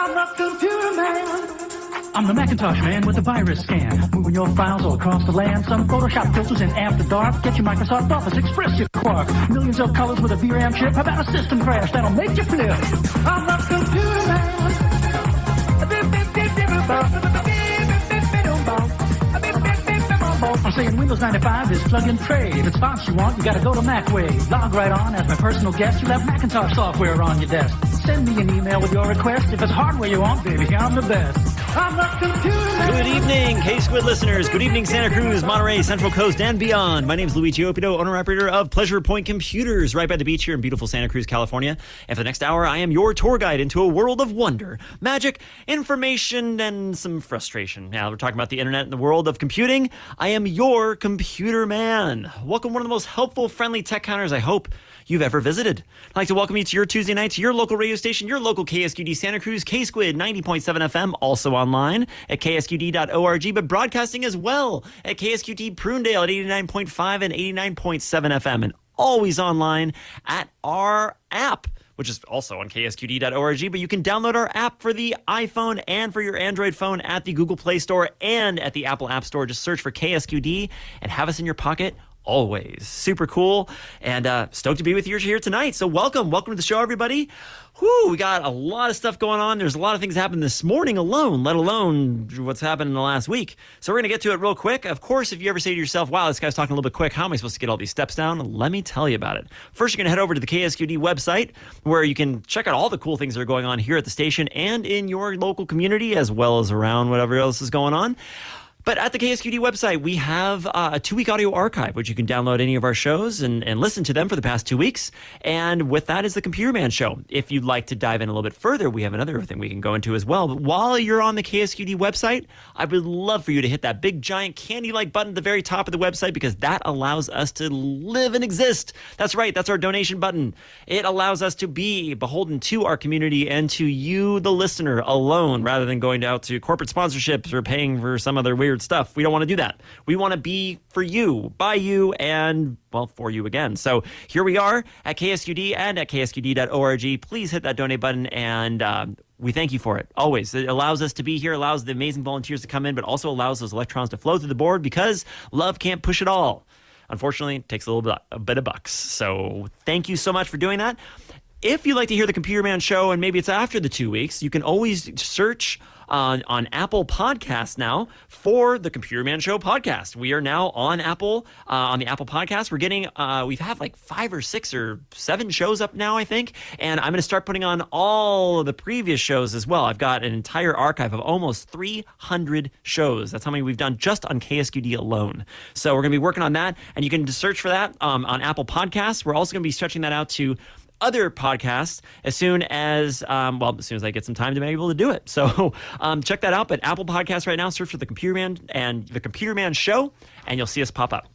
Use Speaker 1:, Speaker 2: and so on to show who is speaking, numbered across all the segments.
Speaker 1: I'm the computer man. I'm the Macintosh man with the virus scan. Moving your files all across the land. Some Photoshop filters in after dark. Get your Microsoft Office, express your quark. Millions of colors with a VRAM chip. How about a system crash that'll make you flip? I'm the computer man. I'm saying Windows 95 is plug and pray. If it's fonts you want, you gotta go to MacWay. Log right on as my personal guest. You'll have Macintosh software on your desk. Send me an email with your request. If it's hardware you want, baby, I'm the best. I'm the computer man.
Speaker 2: Good evening, K-Squid listeners. Good evening, Santa Cruz, Monterey, Central Coast, and beyond. My name is Luigi Oppido, owner-operator of Pleasure Point Computers, right by the beach here in beautiful Santa Cruz, California. And for the next hour, I am your tour guide into a world of wonder, magic, information, and some frustration. Now, we're talking about the internet and the world of computing. I am your computer man. Welcome, one of the most helpful, friendly tech counters I hope you've ever visited. I'd like to welcome you to your Tuesday night, to your local radio station, your local KSQD Santa Cruz, K-Squid 90.7 FM, also online at ksqd.org, but broadcasting as well at KSQD Prunedale at 89.5 and 89.7 FM, and always online at our app, which is also on ksqd.org, but you can download our app for the iPhone and for your Android phone at the Google Play Store and at the Apple App Store. Just search for KSQD and have us in your pocket always. Super cool, and stoked to be with you here tonight. So welcome to the show, everybody. Whew, we got a lot of stuff going on. There's a lot of things happening this morning alone, let alone what's happened in the last week. So we're going to get to it real quick. Of course, if you ever say to yourself, wow, this guy's talking a little bit quick, how am I supposed to get all these steps down? Let me tell you about it. First, you're going to head over to the KSQD website, where you can check out all the cool things that are going on here at the station and in your local community, as well as around whatever else is going on. But at the KSQD website, we have a 2-week audio archive, which you can download any of our shows and listen to them for the past 2 weeks. And with that is the Computer Man Show. If you'd like to dive in a little bit further, we have another thing we can go into as well. But while you're on the KSQD website, I would love for you to hit that big, giant, candy-like button at the very top of the website, because that allows us to live and exist. That's right. That's our donation button. It allows us to be beholden to our community and to you, the listener, alone, rather than going out to corporate sponsorships or paying for some other weird stuff. We don't want to do that. We want to be for you, by you, and, well, for you again. So here we are at KSQD and at ksqd.org. Please hit that donate button, and we thank you for it, always. It allows us to be here, allows the amazing volunteers to come in, but also allows those electrons to flow through the board, because love can't push it all. Unfortunately, it takes a bit of bucks. So thank you so much for doing that. If you'd like to hear the Computer Man Show, and maybe it's after the 2 weeks, you can always search on Apple Podcasts now for the Computer Man Show podcast. We are now on Apple, on the Apple Podcast. We're getting, we've had like 5 or 6 or 7 shows up now, I think. And I'm going to start putting on all of the previous shows as well. I've got an entire archive of almost 300 shows. That's how many we've done just on KSQD alone. So we're going to be working on that. And you can just search for that on Apple Podcasts. We're also going to be stretching that out to other podcasts as soon as I get some time to be able to do it. So check that out. But Apple Podcasts right now, search for the Computer Man and the Computer Man Show, and you'll see us pop up.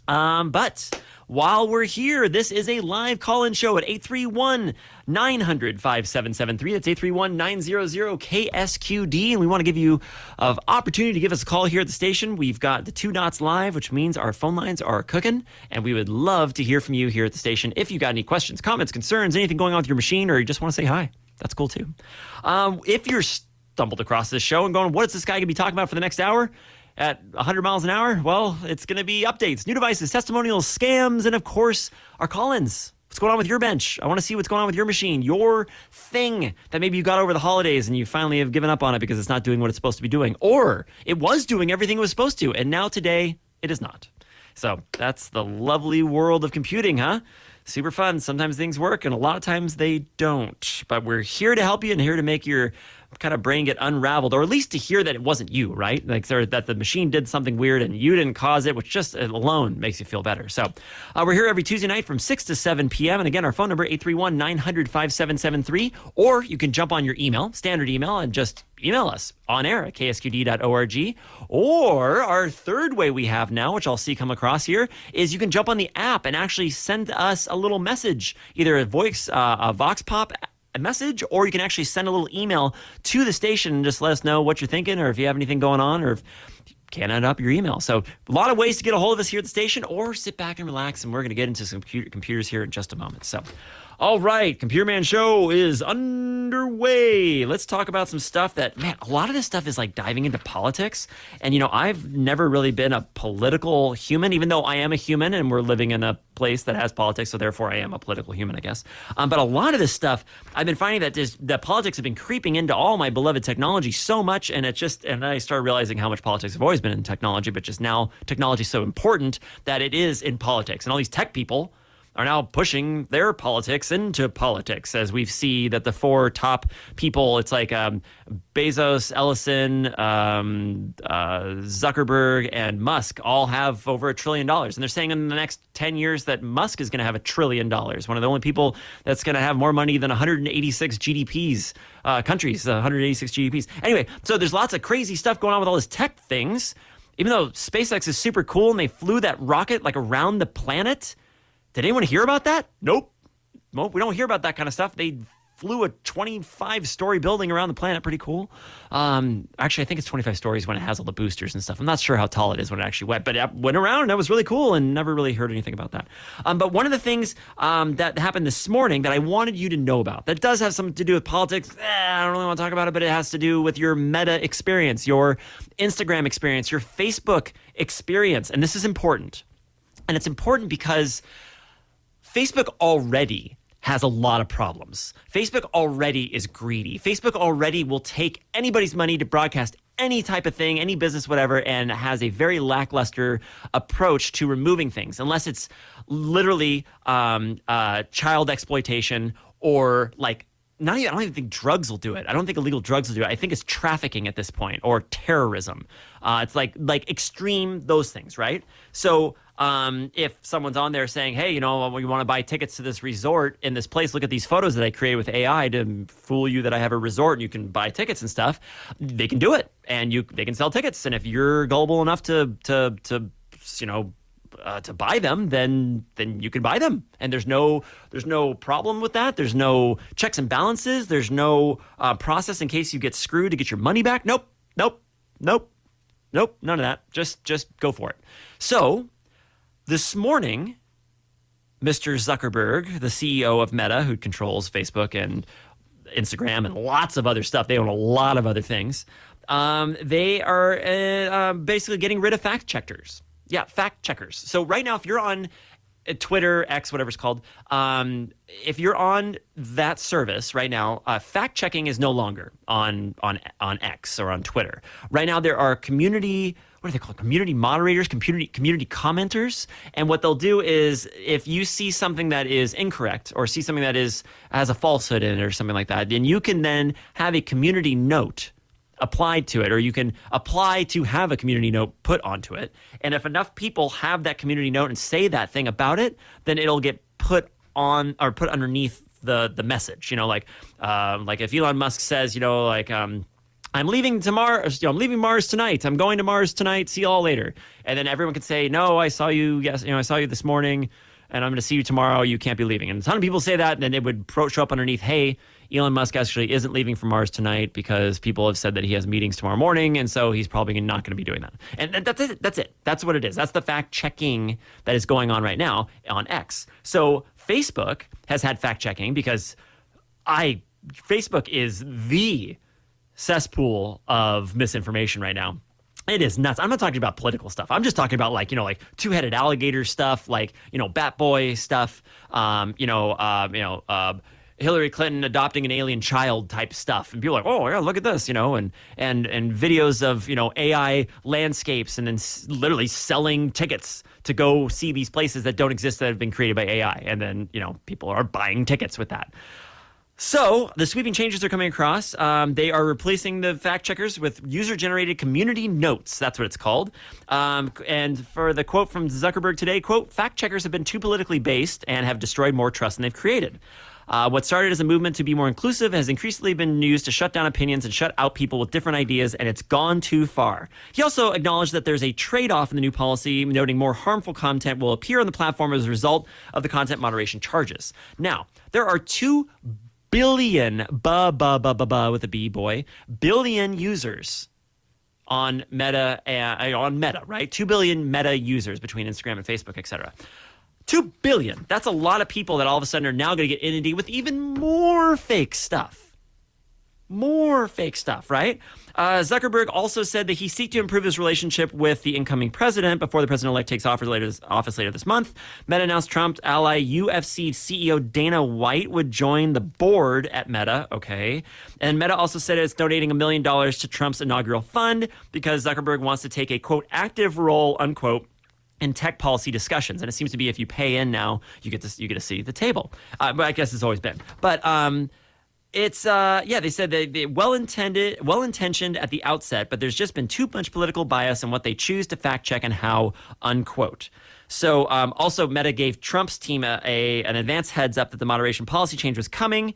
Speaker 2: But while we're here, this is a live call-in show at 831-900-5773. That's 831-900-KSQD. And we want to give you an opportunity to give us a call here at the station. We've got the 2 knots live, which means our phone lines are cooking. And we would love to hear from you here at the station. If you got any questions, comments, concerns, anything going on with your machine, or you just want to say hi, that's cool too. If you're stumbled across this show and going, what is this guy going to be talking about for the next hour? At 100 miles an hour, well, it's going to be updates, new devices, testimonials, scams, and of course, our call-ins. What's going on with your bench? I want to see what's going on with your machine, your thing that maybe you got over the holidays and you finally have given up on it because it's not doing what it's supposed to be doing. Or it was doing everything it was supposed to, and now today, it is not. So that's the lovely world of computing, huh? Super fun. Sometimes things work, and a lot of times they don't. But we're here to help you and here to make your kind of brain get unraveled, or at least to hear that it wasn't you, right? Like that the machine did something weird and you didn't cause it, which just alone makes you feel better. So we're here every Tuesday night from 6 to 7 p.m. And again, our phone number, 831-900-5773. Or you can jump on your email, standard email, and just email us on air at ksqd.org. Or our third way we have now, which I'll see come across here, is you can jump on the app and actually send us a little message, either a voice, a Vox Pop a message, or you can actually send a little email to the station and just let us know what you're thinking, or if you have anything going on, or if you can't add up your email. So a lot of ways to get a hold of us here at the station, or sit back and relax, and we're going to get into some computers here in just a moment. So All right, Computer Man Show is underway. Let's talk about some stuff that, man, a lot of this stuff is like diving into politics. And, I've never really been a political human, even though I am a human and we're living in a place that has politics. So therefore I am a political human, I guess. But a lot of this stuff, I've been finding that politics have been creeping into all my beloved technology so much. And and I started realizing how much politics have always been in technology, but just now technology is so important that it is in politics. And all these tech people are now pushing their politics into politics, as we see that the four top people, it's like Bezos, Ellison, Zuckerberg, and Musk all have over $1 trillion. And they're saying in the next 10 years that Musk is going to have $1 trillion. One of the only people that's going to have more money than 186 GDPs, countries, 186 GDPs. Anyway, so there's lots of crazy stuff going on with all these tech things. Even though SpaceX is super cool and they flew that rocket like around the planet. Did anyone hear about that? Nope. Nope, we don't hear about that kind of stuff. They flew a 25-story building around the planet. Pretty cool. Actually, I think it's 25 stories when it has all the boosters and stuff. I'm not sure how tall it is when it actually went, but it went around and that was really cool and never really heard anything about that. But one of the things that happened this morning that I wanted you to know about, that does have something to do with politics, I don't really want to talk about it, but it has to do with your Meta experience, your Instagram experience, your Facebook experience. And this is important. And it's important because Facebook already has a lot of problems. Facebook already is greedy. Facebook already will take anybody's money to broadcast any type of thing, any business, whatever, and has a very lackluster approach to removing things, unless it's literally child exploitation or like I don't even think drugs will do it. I don't think illegal drugs will do it. I think it's trafficking at this point or terrorism. It's like extreme, those things, right? So if someone's on there saying, hey, we want to buy tickets to this resort in this place, look at these photos that I created with AI to fool you that I have a resort and you can buy tickets and stuff, they can do it and they can sell tickets. And if you're gullible enough to buy them, then you can buy them, and there's no problem with that. There's no checks and balances. There's no process in case you get screwed to get your money back. Nope, none of that. Just go for it. So this morning, Mr. Zuckerberg, the CEO of Meta, who controls Facebook and Instagram and lots of other stuff, they own a lot of other things. They are basically getting rid of fact checkers. Yeah, fact checkers. So right now, if you're on Twitter, X, whatever it's called, if you're on that service right now, fact checking is no longer on X or on Twitter. Right now, there are community moderators, community commenters, and what they'll do is if you see something that is incorrect or see something that has a falsehood in it or something like that, then you can then have a community note applied to it, or you can apply to have a community note put onto it. And if enough people have that community note and say that thing about it, then it'll get put on or put underneath the message. Like if Elon Musk says, I'm leaving to Mars. I'm leaving Mars tonight. I'm going to Mars tonight. See you all later. And then everyone could say, no, I saw you. Yes, I saw you this morning, and I'm going to see you tomorrow. You can't be leaving. And a ton of people say that, and then it would show up underneath, hey, Elon Musk actually isn't leaving for Mars tonight because people have said that he has meetings tomorrow morning, and so he's probably not going to be doing that. And that's it. That's it. That's what it is. That's the fact checking that is going on right now on X. So Facebook has had fact checking because Facebook is the cesspool of misinformation right now. It is nuts. I'm not talking about political stuff. I'm just talking about like two-headed alligator stuff, like, Bat Boy stuff, Hillary Clinton adopting an alien child type stuff. And people are like, oh, yeah, look at this, and videos of, AI landscapes and then literally selling tickets to go see these places that don't exist that have been created by AI. And then, people are buying tickets with that. So the sweeping changes are coming across. They are replacing the fact checkers with user-generated community notes. That's what it's called. And for the quote from Zuckerberg today, quote, fact checkers have been too politically based and have destroyed more trust than they've created. What started as a movement to be more inclusive has increasingly been used to shut down opinions and shut out people with different ideas, and it's gone too far. He also acknowledged that there's a trade-off in the new policy, noting more harmful content will appear on the platform as a result of the content moderation charges. Now, there are 2 billion, with a B, boy, billion users on Meta, right? 2 billion Meta users between Instagram and Facebook, etc. $2 billion. That's a lot of people that all of a sudden are now going to get inundated with even more fake stuff. More fake stuff, right? Zuckerberg also said that he seeks to improve his relationship with the incoming president before the president-elect takes office later this month. Meta announced Trump ally UFC CEO Dana White would join the board at Meta. Okay. And Meta also said it's donating $1 million to Trump's inaugural fund because Zuckerberg wants to take a, quote, active role, unquote, in tech policy discussions. And it seems to be if you pay in now, you get to see the table. But I guess it's always been. But it's they said they well-intentioned at the outset, but there's just been too much political bias in what they choose to fact check and how, unquote. So also Meta gave Trump's team an advance heads up that the moderation policy change was coming.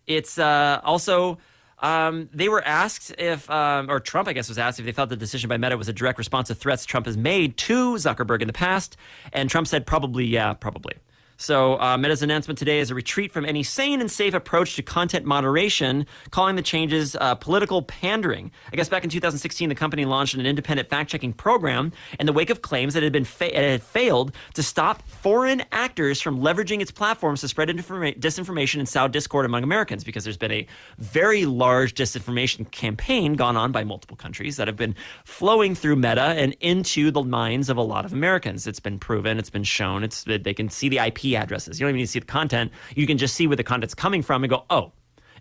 Speaker 2: It's also they were asked if, or Trump, I guess, was asked if they felt the decision by Meta was a direct response to threats Trump has made to Zuckerberg in the past. And Trump said probably, yeah, probably. So Meta's announcement today is a retreat from any sane and safe approach to content moderation, calling the changes political pandering. I guess back in 2016, the company launched an independent fact-checking program in the wake of claims that it had failed to stop foreign actors from leveraging its platforms to spread disinformation and sow discord among Americans, because there's been a very large disinformation campaign gone on by multiple countries that have been flowing through Meta and into the minds of a lot of Americans. It's been proven, it's been shown, they can see the IP addresses. You don't even need to see the content. You can just see where the content's coming from and go, oh,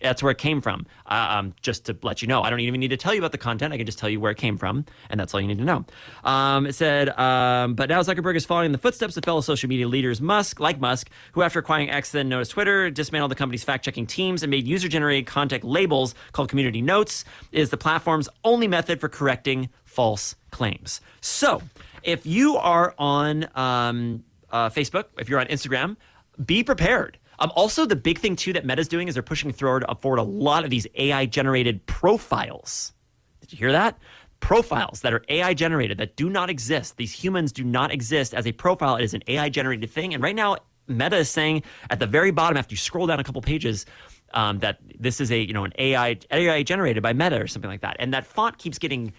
Speaker 2: that's where it came from. Just to let you know, I don't even need to tell you about the content. I can just tell you where it came from, and that's all you need to know. It said, but now Zuckerberg is following the footsteps of fellow social media leaders Musk, who after acquiring X then known as Twitter, dismantled the company's fact-checking teams and made user-generated content labels called community notes, is the platform's only method for correcting false claims. So if you are on Facebook, if you're on Instagram, be prepared. Also, the big thing, too, that Meta's doing is they're pushing forward a lot of these AI-generated profiles. Did you hear that? Profiles that are AI-generated, that do not exist. These humans do not exist as a profile. It is an AI-generated thing. And right now, Meta is saying at the very bottom, after you scroll down a couple pages, that this is an AI generated by Meta or something like that. And that font keeps getting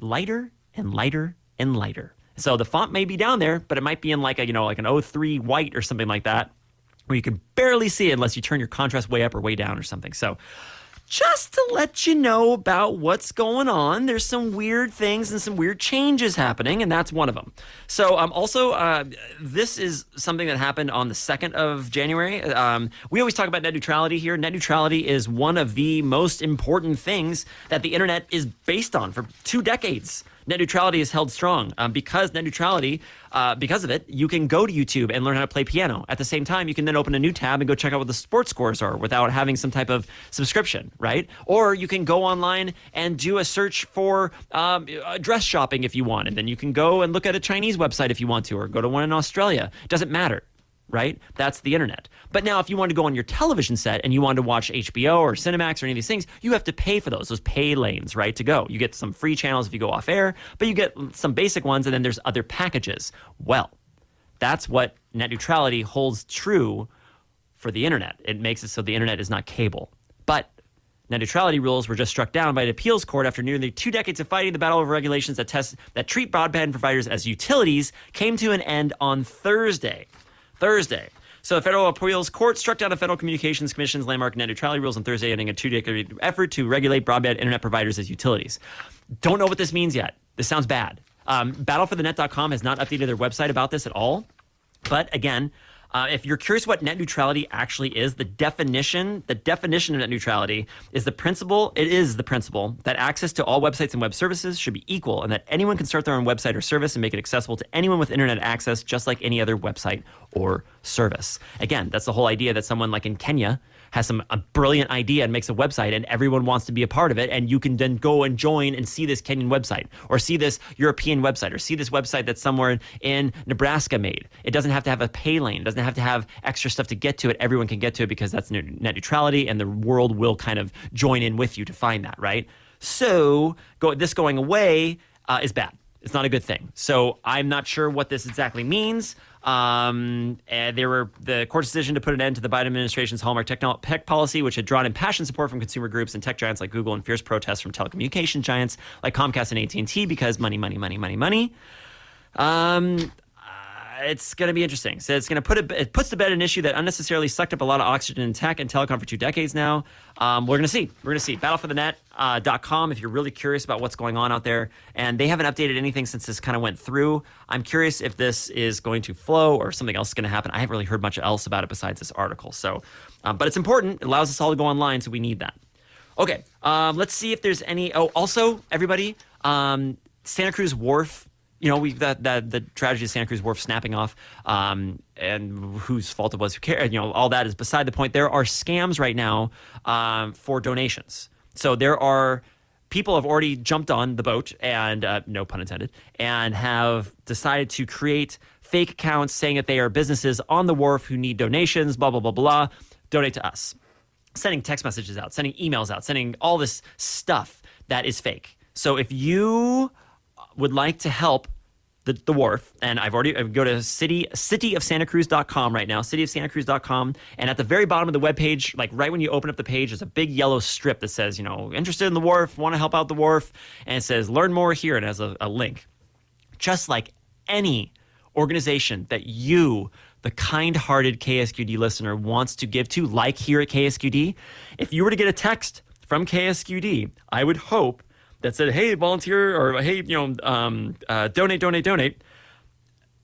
Speaker 2: lighter and lighter and lighter. So the font may be down there, but it might be in like an 03 white or something like that, where you can barely see it unless you turn your contrast way up or way down or something. So just to let you know about what's going on, there's some weird things and some weird changes happening, and that's one of them. So also, this is something that happened on the 2nd of January. We always talk about net neutrality here. Net neutrality is one of the most important things that the internet is based on for 2 decades. Net neutrality is held strong because net neutrality, because of it, you can go to YouTube and learn how to play piano. At the same time, you can then open a new tab and go check out what the sports scores are without having some type of subscription, right? Or you can go online and do a search for dress shopping if you want, and then you can go and look at a Chinese website if you want to, or go to one in Australia. It doesn't matter. Right? That's the internet. But now if you want to go on your television set and you want to watch HBO or Cinemax or any of these things, you have to pay for those pay lanes, right, to go. You get some free channels if you go off air, but you get some basic ones, and then there's other packages. Well, that's what net neutrality holds true for the internet. It makes it so the internet is not cable. But net neutrality rules were just struck down by an appeals court after nearly 2 decades of fighting. The battle over regulations that treat broadband providers as utilities came to an end on Thursday. So the Federal Appeals Court struck down the Federal Communications Commission's landmark net neutrality rules on Thursday, ending a 2-decade effort to regulate broadband internet providers as utilities. Don't know what this means yet. This sounds bad. Battleforthenet.com has not updated their website about this at all. But again, if you're curious what net neutrality actually is, the definition of net neutrality is the principle that access to all websites and web services should be equal, and that anyone can start their own website or service and make it accessible to anyone with internet access, just like any other website or service. Again, that's the whole idea that someone like in Kenya has a brilliant idea and makes a website, and everyone wants to be a part of it, and you can then go and join and see this Kenyan website, or see this European website, or see this website that somewhere in Nebraska made. It doesn't have to have a pay lane. It doesn't have to have extra stuff to get to it. Everyone can get to it because that's net neutrality, and the world will kind of join in with you to find that, right? So this going away is bad. It's not a good thing. So I'm not sure what this exactly means. And the court's decision to put an end to the Biden administration's hallmark tech policy, which had drawn impassioned support from consumer groups and tech giants like Google, and fierce protests from telecommunication giants like Comcast and AT&T because money. it's going to be interesting. So it's going to it puts to bed an issue that unnecessarily sucked up a lot of oxygen in tech and telecom for 2 decades now. We're going to see. We're going to see. Battleforthenet.com if you're really curious about what's going on out there. And they haven't updated anything since this kind of went through. I'm curious if this is going to flow or something else is going to happen. I haven't really heard much else about it besides this article. So, but it's important. It allows us all to go online, so we need that. Okay, let's see if there's any. Oh, also, everybody, Santa Cruz Wharf. You know, the tragedy of Santa Cruz Wharf snapping off, and whose fault it was, who cares? You know, all that is beside the point. There are scams right now for donations. So there are people have already jumped on the boat, and no pun intended, and have decided to create fake accounts saying that they are businesses on the wharf who need donations. Blah blah blah blah. Donate to us. Sending text messages out, sending emails out, sending all this stuff that is fake. So if you would like to help the wharf, and I go to cityofsantacruz.com right now, cityofsantacruz.com, and at the very bottom of the webpage, like right when you open up the page, there's a big yellow strip that says, you know, interested in the wharf, want to help out the wharf, and it says learn more here, and it has a link. Just like any organization that you, the kind-hearted KSQD listener, wants to give to, like here at KSQD, if you were to get a text from KSQD, I would hope that said, hey, volunteer, or hey, you know, donate.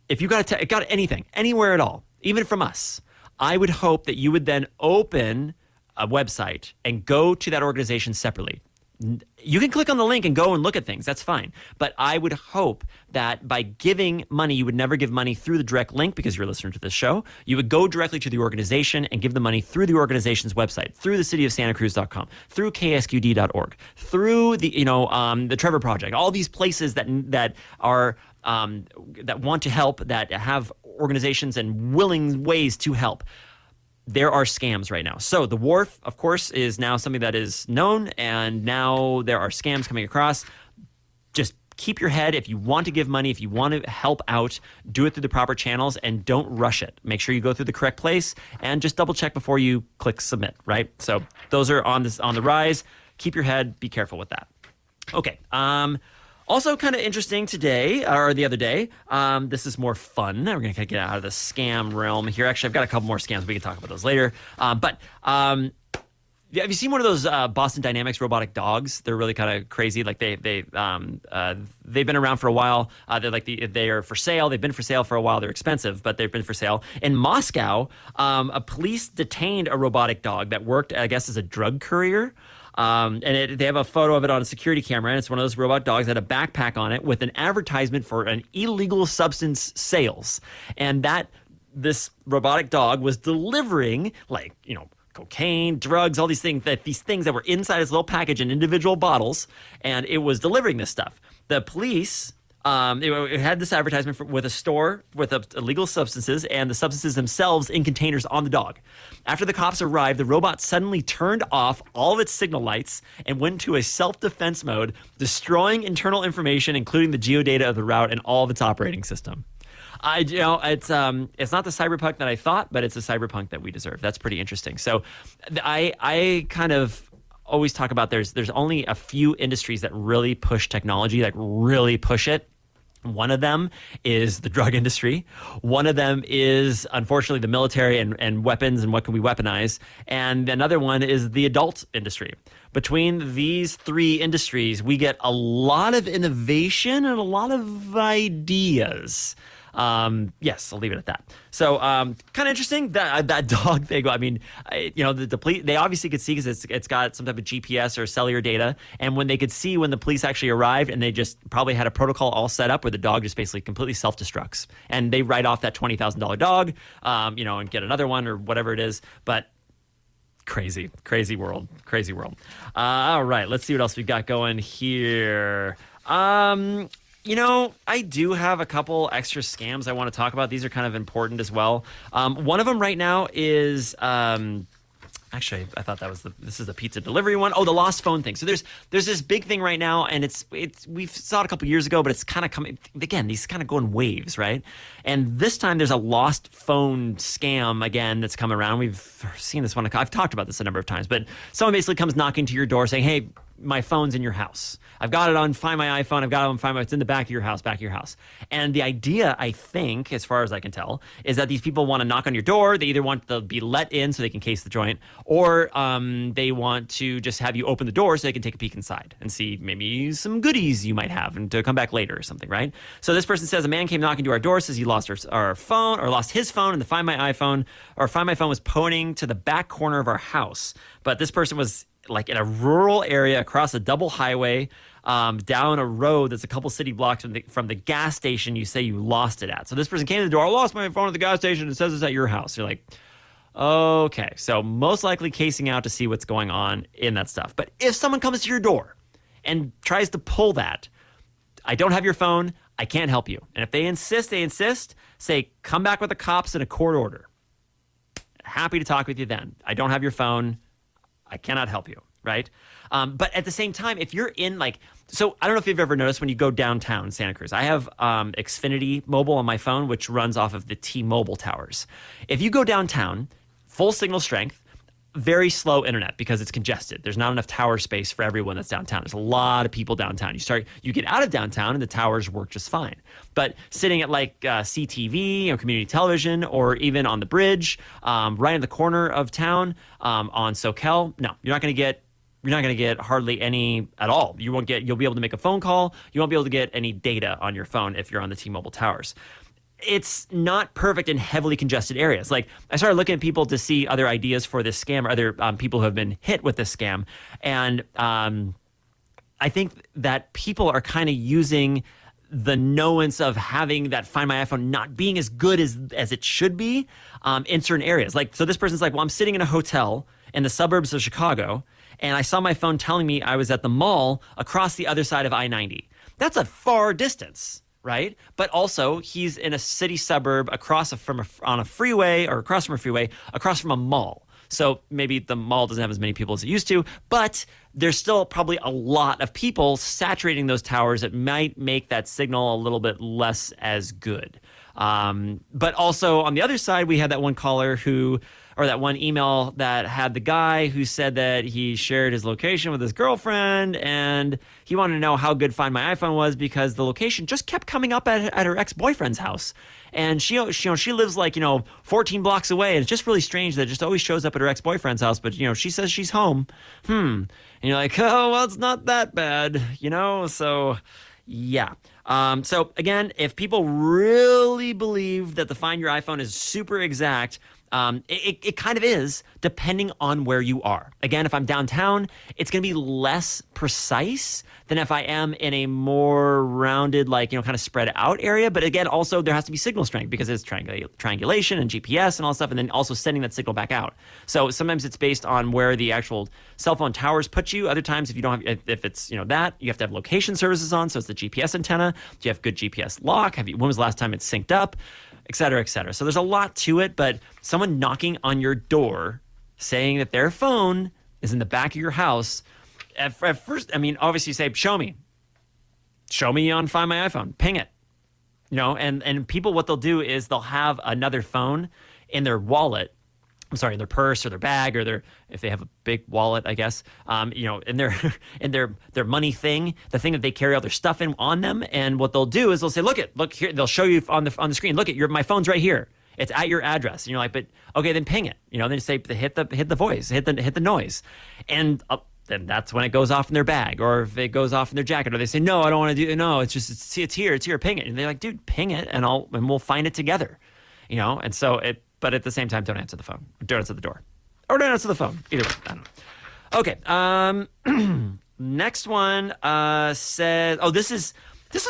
Speaker 2: If you got anything, anywhere at all, even from us, I would hope that you would then open a website and go to that organization separately. You can click on the link and go and look at things. That's fine. But I would hope that by giving money, you would never give money through the direct link because you're a listener to this show. You would go directly to the organization and give the money through the organization's website, through the cityofsantacruz.com, through ksqd.org, through the Trevor Project, all these places that are that want to help, that have organizations and willing ways to help. There are scams right now. So the wharf, of course, is now something that is known, and now there are scams coming across. Just keep your head. If you want to give money, if you want to help out, do it through the proper channels and don't rush it. Make sure you go through the correct place and just double check before you click submit, right? So those are on the rise. Keep your head. Be careful with that. Okay. Also kind of interesting today, or the other day, this is more fun. We're going to get out of the scam realm here. Actually, I've got a couple more scams. We can talk about those later. But have you seen one of those Boston Dynamics robotic dogs? They're really kind of crazy. Like they've been around for a while. They are for sale. They've been for sale for a while. They're expensive, but they've been for sale. In Moscow, a police detained a robotic dog that worked, I guess, as a drug courier. They have a photo of it on a security camera, and it's one of those robot dogs that had a backpack on it with an advertisement for an illegal substance sales. And this robotic dog was delivering, like, you know, cocaine, drugs, all these things that were inside this little package in individual bottles, and it was delivering this stuff. The police, it had this advertisement with a store with illegal substances and the substances themselves in containers on the dog. After the cops arrived, the robot suddenly turned off all of its signal lights and went into a self-defense mode, destroying internal information, including the geodata of the route and all of its operating system. It's not the cyberpunk that I thought, but it's a cyberpunk that we deserve. That's pretty interesting. So I kind of always talk about there's only a few industries that really push technology, like really push it. One of them is the drug industry. One of them is, unfortunately, the military and weapons and what can we weaponize. And another one is the adult industry. Between these three industries, we get a lot of innovation and a lot of ideas. Yes, I'll leave it at that. So, kind of interesting that dog thing. I mean, the police, they obviously could see because it's got some type of GPS or cellular data. And when they could see when the police actually arrived, and they just probably had a protocol all set up where the dog just basically completely self-destructs, and they write off that $20,000 dog, and get another one or whatever it is. But crazy world. All right, let's see what else we've got going here. I do have a couple extra scams I want to talk about. These are kind of important as well. One of them right now is actually, I thought this is the pizza delivery one. Oh, the lost phone thing. So there's this big thing right now, and we saw it a couple years ago, but it's kind of coming again. These kind of go in waves, right? And this time there's a lost phone scam again that's come around. We've seen this one. I've talked about this a number of times, but someone basically comes knocking to your door saying, "Hey, my phone's in your house. I've got it on Find My iPhone. I've got it on Find My. It's in the back of your house, And the idea, I think, as far as I can tell, is that these people want to knock on your door. They either want to be let in so they can case the joint, or they want to just have you open the door so they can take a peek inside and see maybe some goodies you might have and to come back later or something, right? So this person says a man came knocking to our door, says he lost our phone or lost his phone, and the Find My iPhone or Find My phone was pointing to the back corner of our house. But this person was like in a rural area across a double highway, down a road that's a couple city blocks from the gas station you say you lost it at. So this person came to the door, I lost my phone at the gas station. It says it's at your house. You're like, okay. So most likely casing out to see what's going on in that stuff. But if someone comes to your door and tries to pull that, I don't have your phone, I can't help you. And if they insist, say, come back with the cops and a court order. Happy to talk with you then. I don't have your phone. I cannot help you, right? But at the same time, if you're in so I don't know if you've ever noticed when you go downtown Santa Cruz, I have Xfinity Mobile on my phone, which runs off of the T-Mobile towers. If you go downtown, full signal strength, very slow internet because it's congested. There's not enough tower space for everyone that's downtown. There's a lot of people downtown. You get out of downtown and the towers work just fine. But sitting at CTV, community television, or even on the bridge, right in the corner of town, on Soquel, no, you're not going to get hardly any at all. You'll be able to make a phone call. You won't be able to get any data on your phone if you're on the T-Mobile towers. It's not perfect in heavily congested areas. I started looking at people to see other ideas for this scam or other people who have been hit with this scam. And I think that people are kind of using the knowance of having that Find My iPhone not being as good as it should be in certain areas. So this person's like, well, I'm sitting in a hotel in the suburbs of Chicago, and I saw my phone telling me I was at the mall across the other side of I-90. That's a far distance, right? But also, he's in a city suburb across from a freeway, across from a mall. So maybe the mall doesn't have as many people as it used to, but there's still probably a lot of people saturating those towers that might make that signal a little bit less as good. But also on the other side, we had that one caller or that one email that had the guy who said that he shared his location with his girlfriend and he wanted to know how good Find My iPhone was because the location just kept coming up at her ex-boyfriend's house. And she lives 14 blocks away. And it's just really strange that it just always shows up at her ex-boyfriend's house. But, she says she's home. And you're like, oh, well, it's not that bad, So, yeah. So, again, if people really believe that the Find Your iPhone is super exact, it kind of is, depending on where you are. Again, if I'm downtown, it's going to be less precise than if I am in a more rounded, kind of spread out area. But again, also there has to be signal strength because it's triangulation and GPS and all stuff, and then also sending that signal back out. So sometimes it's based on where the actual cell phone towers put you. Other times, if you don't have, if it's that, you have to have location services on. So it's the GPS antenna. Do you have good GPS lock? When was the last time it's synced up? Et cetera, et cetera. So there's a lot to it, but someone knocking on your door saying that their phone is in the back of your house, at first, obviously you say, show me on Find My iPhone, ping it, and people, what they'll do is they'll have another phone in their wallet, in their purse or their bag or if they have a big wallet, I guess, in their money thing, the thing that they carry all their stuff in on them. And what they'll do is they'll say, look here, they'll show you on the screen, look at my phone's right here. It's at your address. And you're like, but okay, then ping it. Then say, hit the voice, hit the noise. And then that's when it goes off in their bag, or if it goes off in their jacket, or they say, no, I don't want to do it. No, it's here, ping it. And they're like, dude, ping it and we'll find it together, And so but at the same time, don't answer the phone, don't answer the door, or don't answer the phone. Either way, I don't know. Okay. Next one says, oh, this is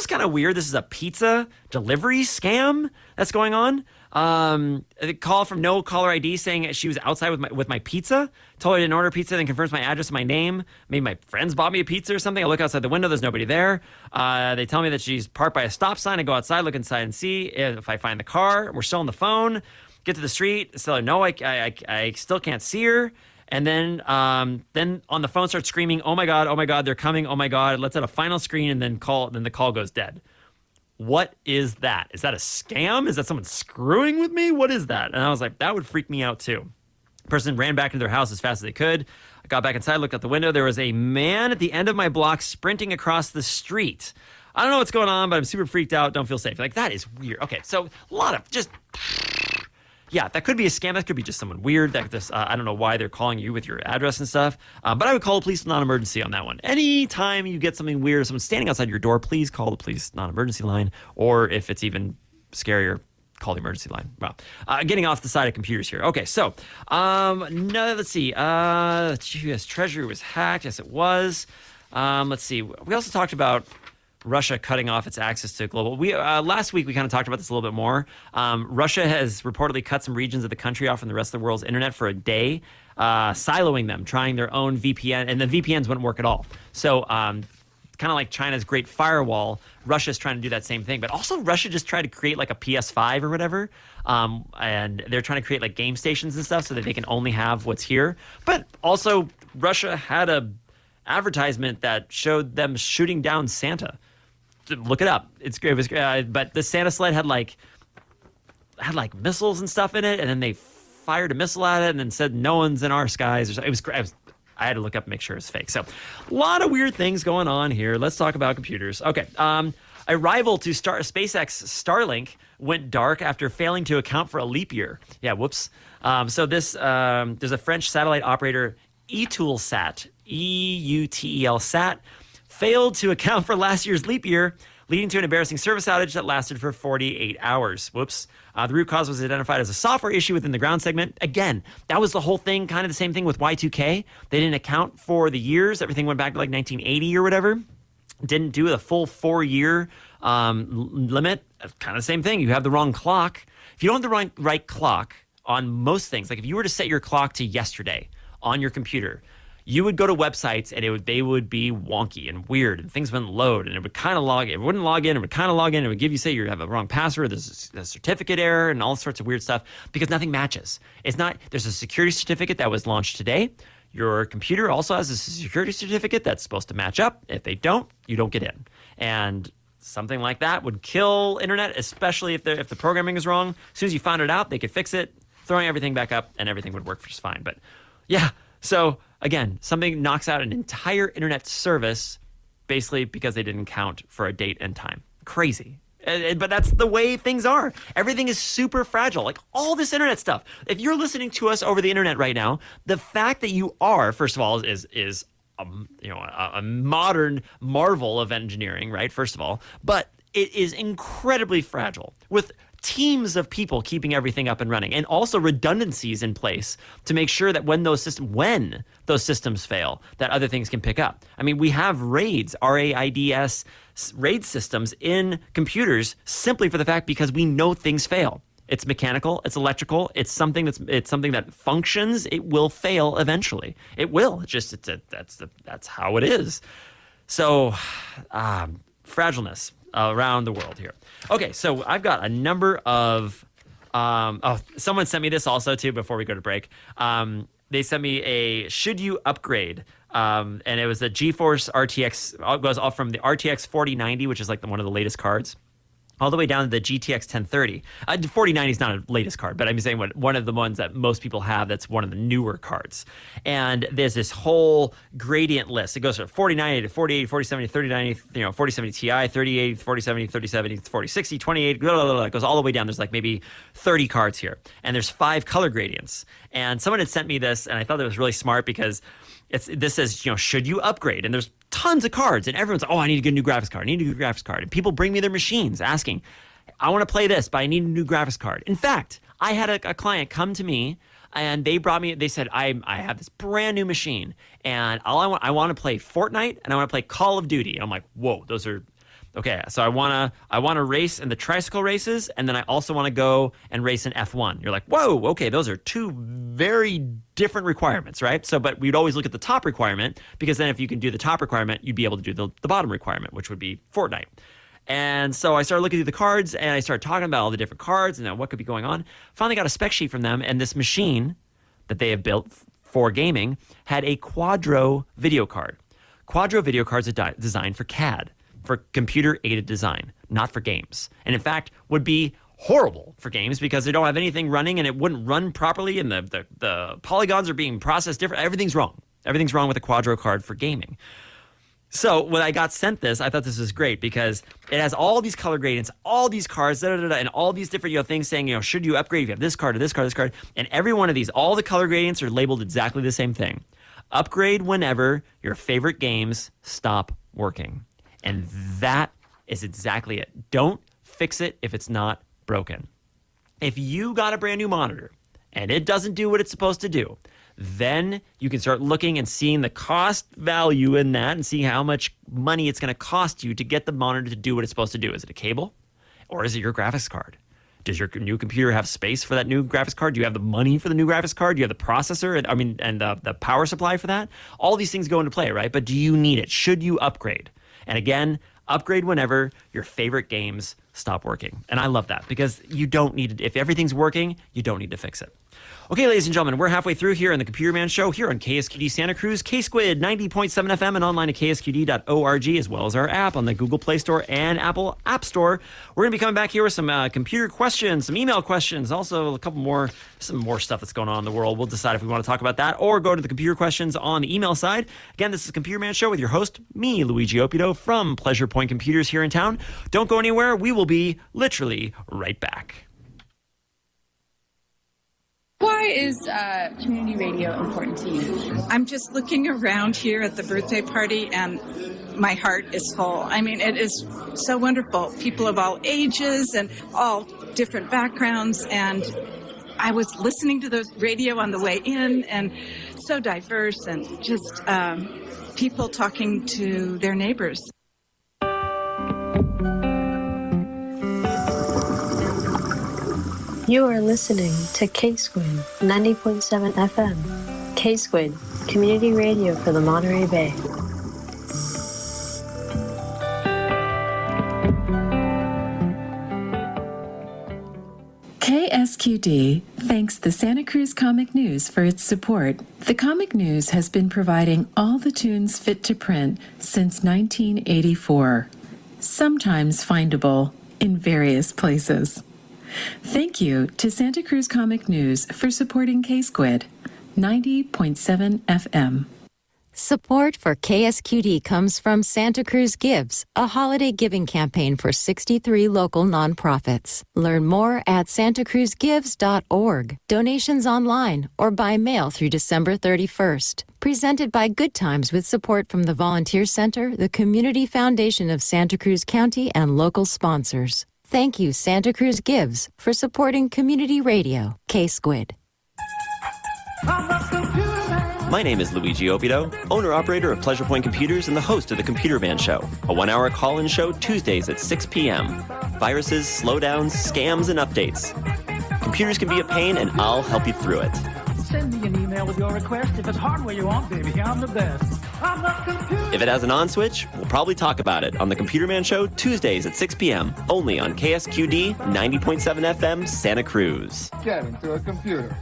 Speaker 2: kind of weird. This is a pizza delivery scam that's going on. A call from no caller ID saying she was outside with my pizza. Told her I didn't order pizza, then confirms my address and my name. Maybe my friends bought me a pizza or something. I look outside the window, there's nobody there. They tell me that she's parked by a stop sign. I go outside, look inside and see if I find the car. We're still on the phone. Get to the street, tell her no, I still can't see her. And then on the phone starts screaming, oh my God, they're coming, oh my God. Let's hit a final screen and then the call goes dead. What is that? Is that a scam? Is that someone screwing with me? What is that? And I was like, that would freak me out too. Person ran back into their house as fast as they could. Got back inside, looked out the window. There was a man at the end of my block sprinting across the street. I don't know what's going on, but I'm super freaked out. Don't feel safe. Like, that is weird. Okay, so a lot of just... Yeah, that could be a scam. That could be just someone weird. I don't know why they're calling you with your address and stuff. But I would call the police non-emergency on that one. Anytime you get something weird, someone standing outside your door, please call the police non-emergency line. Or if it's even scarier, call the emergency line. Well, getting off the side of computers here. Okay, so no, let's see. U.S. Treasury was hacked. Yes, it was. Let's see. We also talked about Russia cutting off its access to global. Last week we kind of talked about this a little bit more. Russia has reportedly cut some regions of the country off from the rest of the world's internet for a day, siloing them, trying their own VPN, and the VPNs wouldn't work at all. So kind of like China's Great Firewall, Russia's trying to do that same thing. But also Russia just tried to create like a PS5 or whatever, and they're trying to create like game stations and stuff so that they can only have what's here. But also Russia had a advertisement that showed them shooting down Santa. Look it up. It's great. It was great. But the Santa sled had like missiles and stuff in it, and then they fired a missile at it, and then said no one's in our skies. It was great. I had to look up and make sure it's fake. So a lot of weird things going on here. Let's talk about computers. Okay. A rival to SpaceX Starlink went dark after failing to account for a leap year. Yeah, whoops. So there's a French satellite operator, Eutelsat, EUTELSat, failed to account for last year's leap year, leading to an embarrassing service outage that lasted for 48 hours. Whoops. The root cause was identified as a software issue within the ground segment. Again, that was the whole thing, kind of the same thing with Y2K. They didn't account for the years. Everything went back to like 1980 or whatever. Didn't do the full 4-year limit. Kind of the same thing. You have the wrong clock. If you don't have the right clock on most things, like if you were to set your clock to yesterday on your computer, you would go to websites and they would be wonky and weird and things wouldn't load and it would kind of log in. It wouldn't log in. It would kind of log in. It would give you, say you have a wrong password. There's a certificate error and all sorts of weird stuff because nothing matches. There's a security certificate that was launched today. Your computer also has a security certificate that's supposed to match up. If they don't, you don't get in. And something like that would kill internet, especially if the programming is wrong. As soon as you found it out, they could fix it, throwing everything back up, and everything would work just fine. But yeah, so again, something knocks out an entire internet service basically because they didn't count for a date and time. Crazy. But that's the way things are. Everything is super fragile. Like all this internet stuff. If you're listening to us over the internet right now, the fact that you are, first of all, is a modern marvel of engineering, right? First of all, but it is incredibly fragile with teams of people keeping everything up and running, and also redundancies in place to make sure that when those systems fail, that other things can pick up. I mean, we have RAIDs, RAIDs, RAID systems in computers simply for the fact because we know things fail. It's mechanical, it's electrical, it's something that functions. It will fail eventually. It will. That's how it is. So, fragileness around the world here. Okay, so I've got a number of someone sent me this also too before we go to break. They sent me a should you upgrade, and it was a GeForce RTX. It goes off from the RTX 4090, which is like one of the latest cards, all the way down to the GTX 1030. 4090 is not a latest card, but I'm saying one of the ones that most people have that's one of the newer cards. And there's this whole gradient list. It goes from 4090 to 4080, 4070, 3090, 4070 Ti, 3080, 4070, 3070, 4060, 28, blah, blah, blah. It goes all the way down. There's like maybe 30 cards here. And there's 5 color gradients. And someone had sent me this, and I thought that was really smart because this says, should you upgrade? And there's tons of cards, and everyone's like, I need to get a new graphics card. I need a new graphics card. And people bring me their machines asking, I want to play this, but I need a new graphics card. In fact, I had a client come to me, and they said, I have this brand new machine, and I want to play Fortnite, and I want to play Call of Duty. And I'm like, whoa, those are... Okay, so I want to race in the tricycle races, and then I also want to go and race in F1. You're like, whoa, okay, those are 2 very different requirements, right? So, but we'd always look at the top requirement, because then if you can do the top requirement, you'd be able to do the bottom requirement, which would be Fortnite. And so I started looking through the cards, and I started talking about all the different cards and what could be going on. Finally got a spec sheet from them, and this machine that they have built for gaming had a Quadro video card. Quadro video cards are designed for CAD, for computer-aided design, not for games. And in fact, would be horrible for games because they don't have anything running and it wouldn't run properly and the polygons are being processed different. Everything's wrong. Everything's wrong with the Quadro card for gaming. So when I got sent this, I thought this was great because it has all these color gradients, all these cards, and all these different things saying, should you upgrade if you have this card or this card, this card. And every one of these, all the color gradients are labeled exactly the same thing. Upgrade whenever your favorite games stop working. And that is exactly it. Don't fix it if it's not broken. If you got a brand new monitor and it doesn't do what it's supposed to do, then you can start looking and seeing the cost value in that and see how much money it's going to cost you to get the monitor to do what it's supposed to do. Is it a cable or is it your graphics card? Does your new computer have space for that new graphics card? Do you have the money for the new graphics card? Do you have the processor and the power supply for that? All these things go into play, right? But do you need it? Should you upgrade? And again, upgrade whenever your favorite games stop working. And I love that because you don't need it. If everything's working, you don't need to fix it. Okay, ladies and gentlemen, we're halfway through here on the Computer Man Show here on KSQD Santa Cruz, K-Squid 90.7 FM and online at ksqd.org, as well as our app on the Google Play Store and Apple App Store. We're going to be coming back here with some computer questions, some email questions, also some more stuff that's going on in the world. We'll decide if we want to talk about that or go to the computer questions on the email side. Again, this is the Computer Man Show with your host, me, Luigi Oppido, from Pleasure Point Computers here in town. Don't go anywhere. We will be literally right back.
Speaker 3: Why is community radio important to you?
Speaker 4: I'm just looking around here at the birthday party and my heart is full. I mean, it is so wonderful. People of all ages and all different backgrounds. And I was listening to the radio on the way in and so diverse and just people talking to their neighbors.
Speaker 5: You are listening to K-Squid 90.7 FM. K-Squid, community radio for the Monterey Bay.
Speaker 6: KSQD thanks the Santa Cruz Comic News for its support. The Comic News has been providing all the tunes fit to print since 1984, sometimes findable in various places. Thank you to Santa Cruz Comic News for supporting K-Squid 90.7 FM.
Speaker 7: Support for KSQD comes from Santa Cruz Gives, a holiday giving campaign for 63 local nonprofits. Learn more at santacruzgives.org. Donations online or by mail through December 31st. Presented by Good Times with support from the Volunteer Center, the Community Foundation of Santa Cruz County, and local sponsors. Thank you, Santa Cruz Gives, for supporting community radio. K-Squid.
Speaker 2: My name is Luigi Oppido, owner-operator of Pleasure Point Computers and the host of the Computer Man Show, a one-hour call-in show Tuesdays at 6 p.m. Viruses, slowdowns, scams, and updates. Computers can be a pain, and I'll help you through it.
Speaker 1: Send me an email with your request. If it's hardware you want, baby, I'm the best. I'm the computer.
Speaker 2: If it has an on switch, we'll probably talk about it on the Computer Man Show Tuesdays at 6 p.m. only on KSQD 90.7 FM Santa Cruz.
Speaker 8: Get into a computer.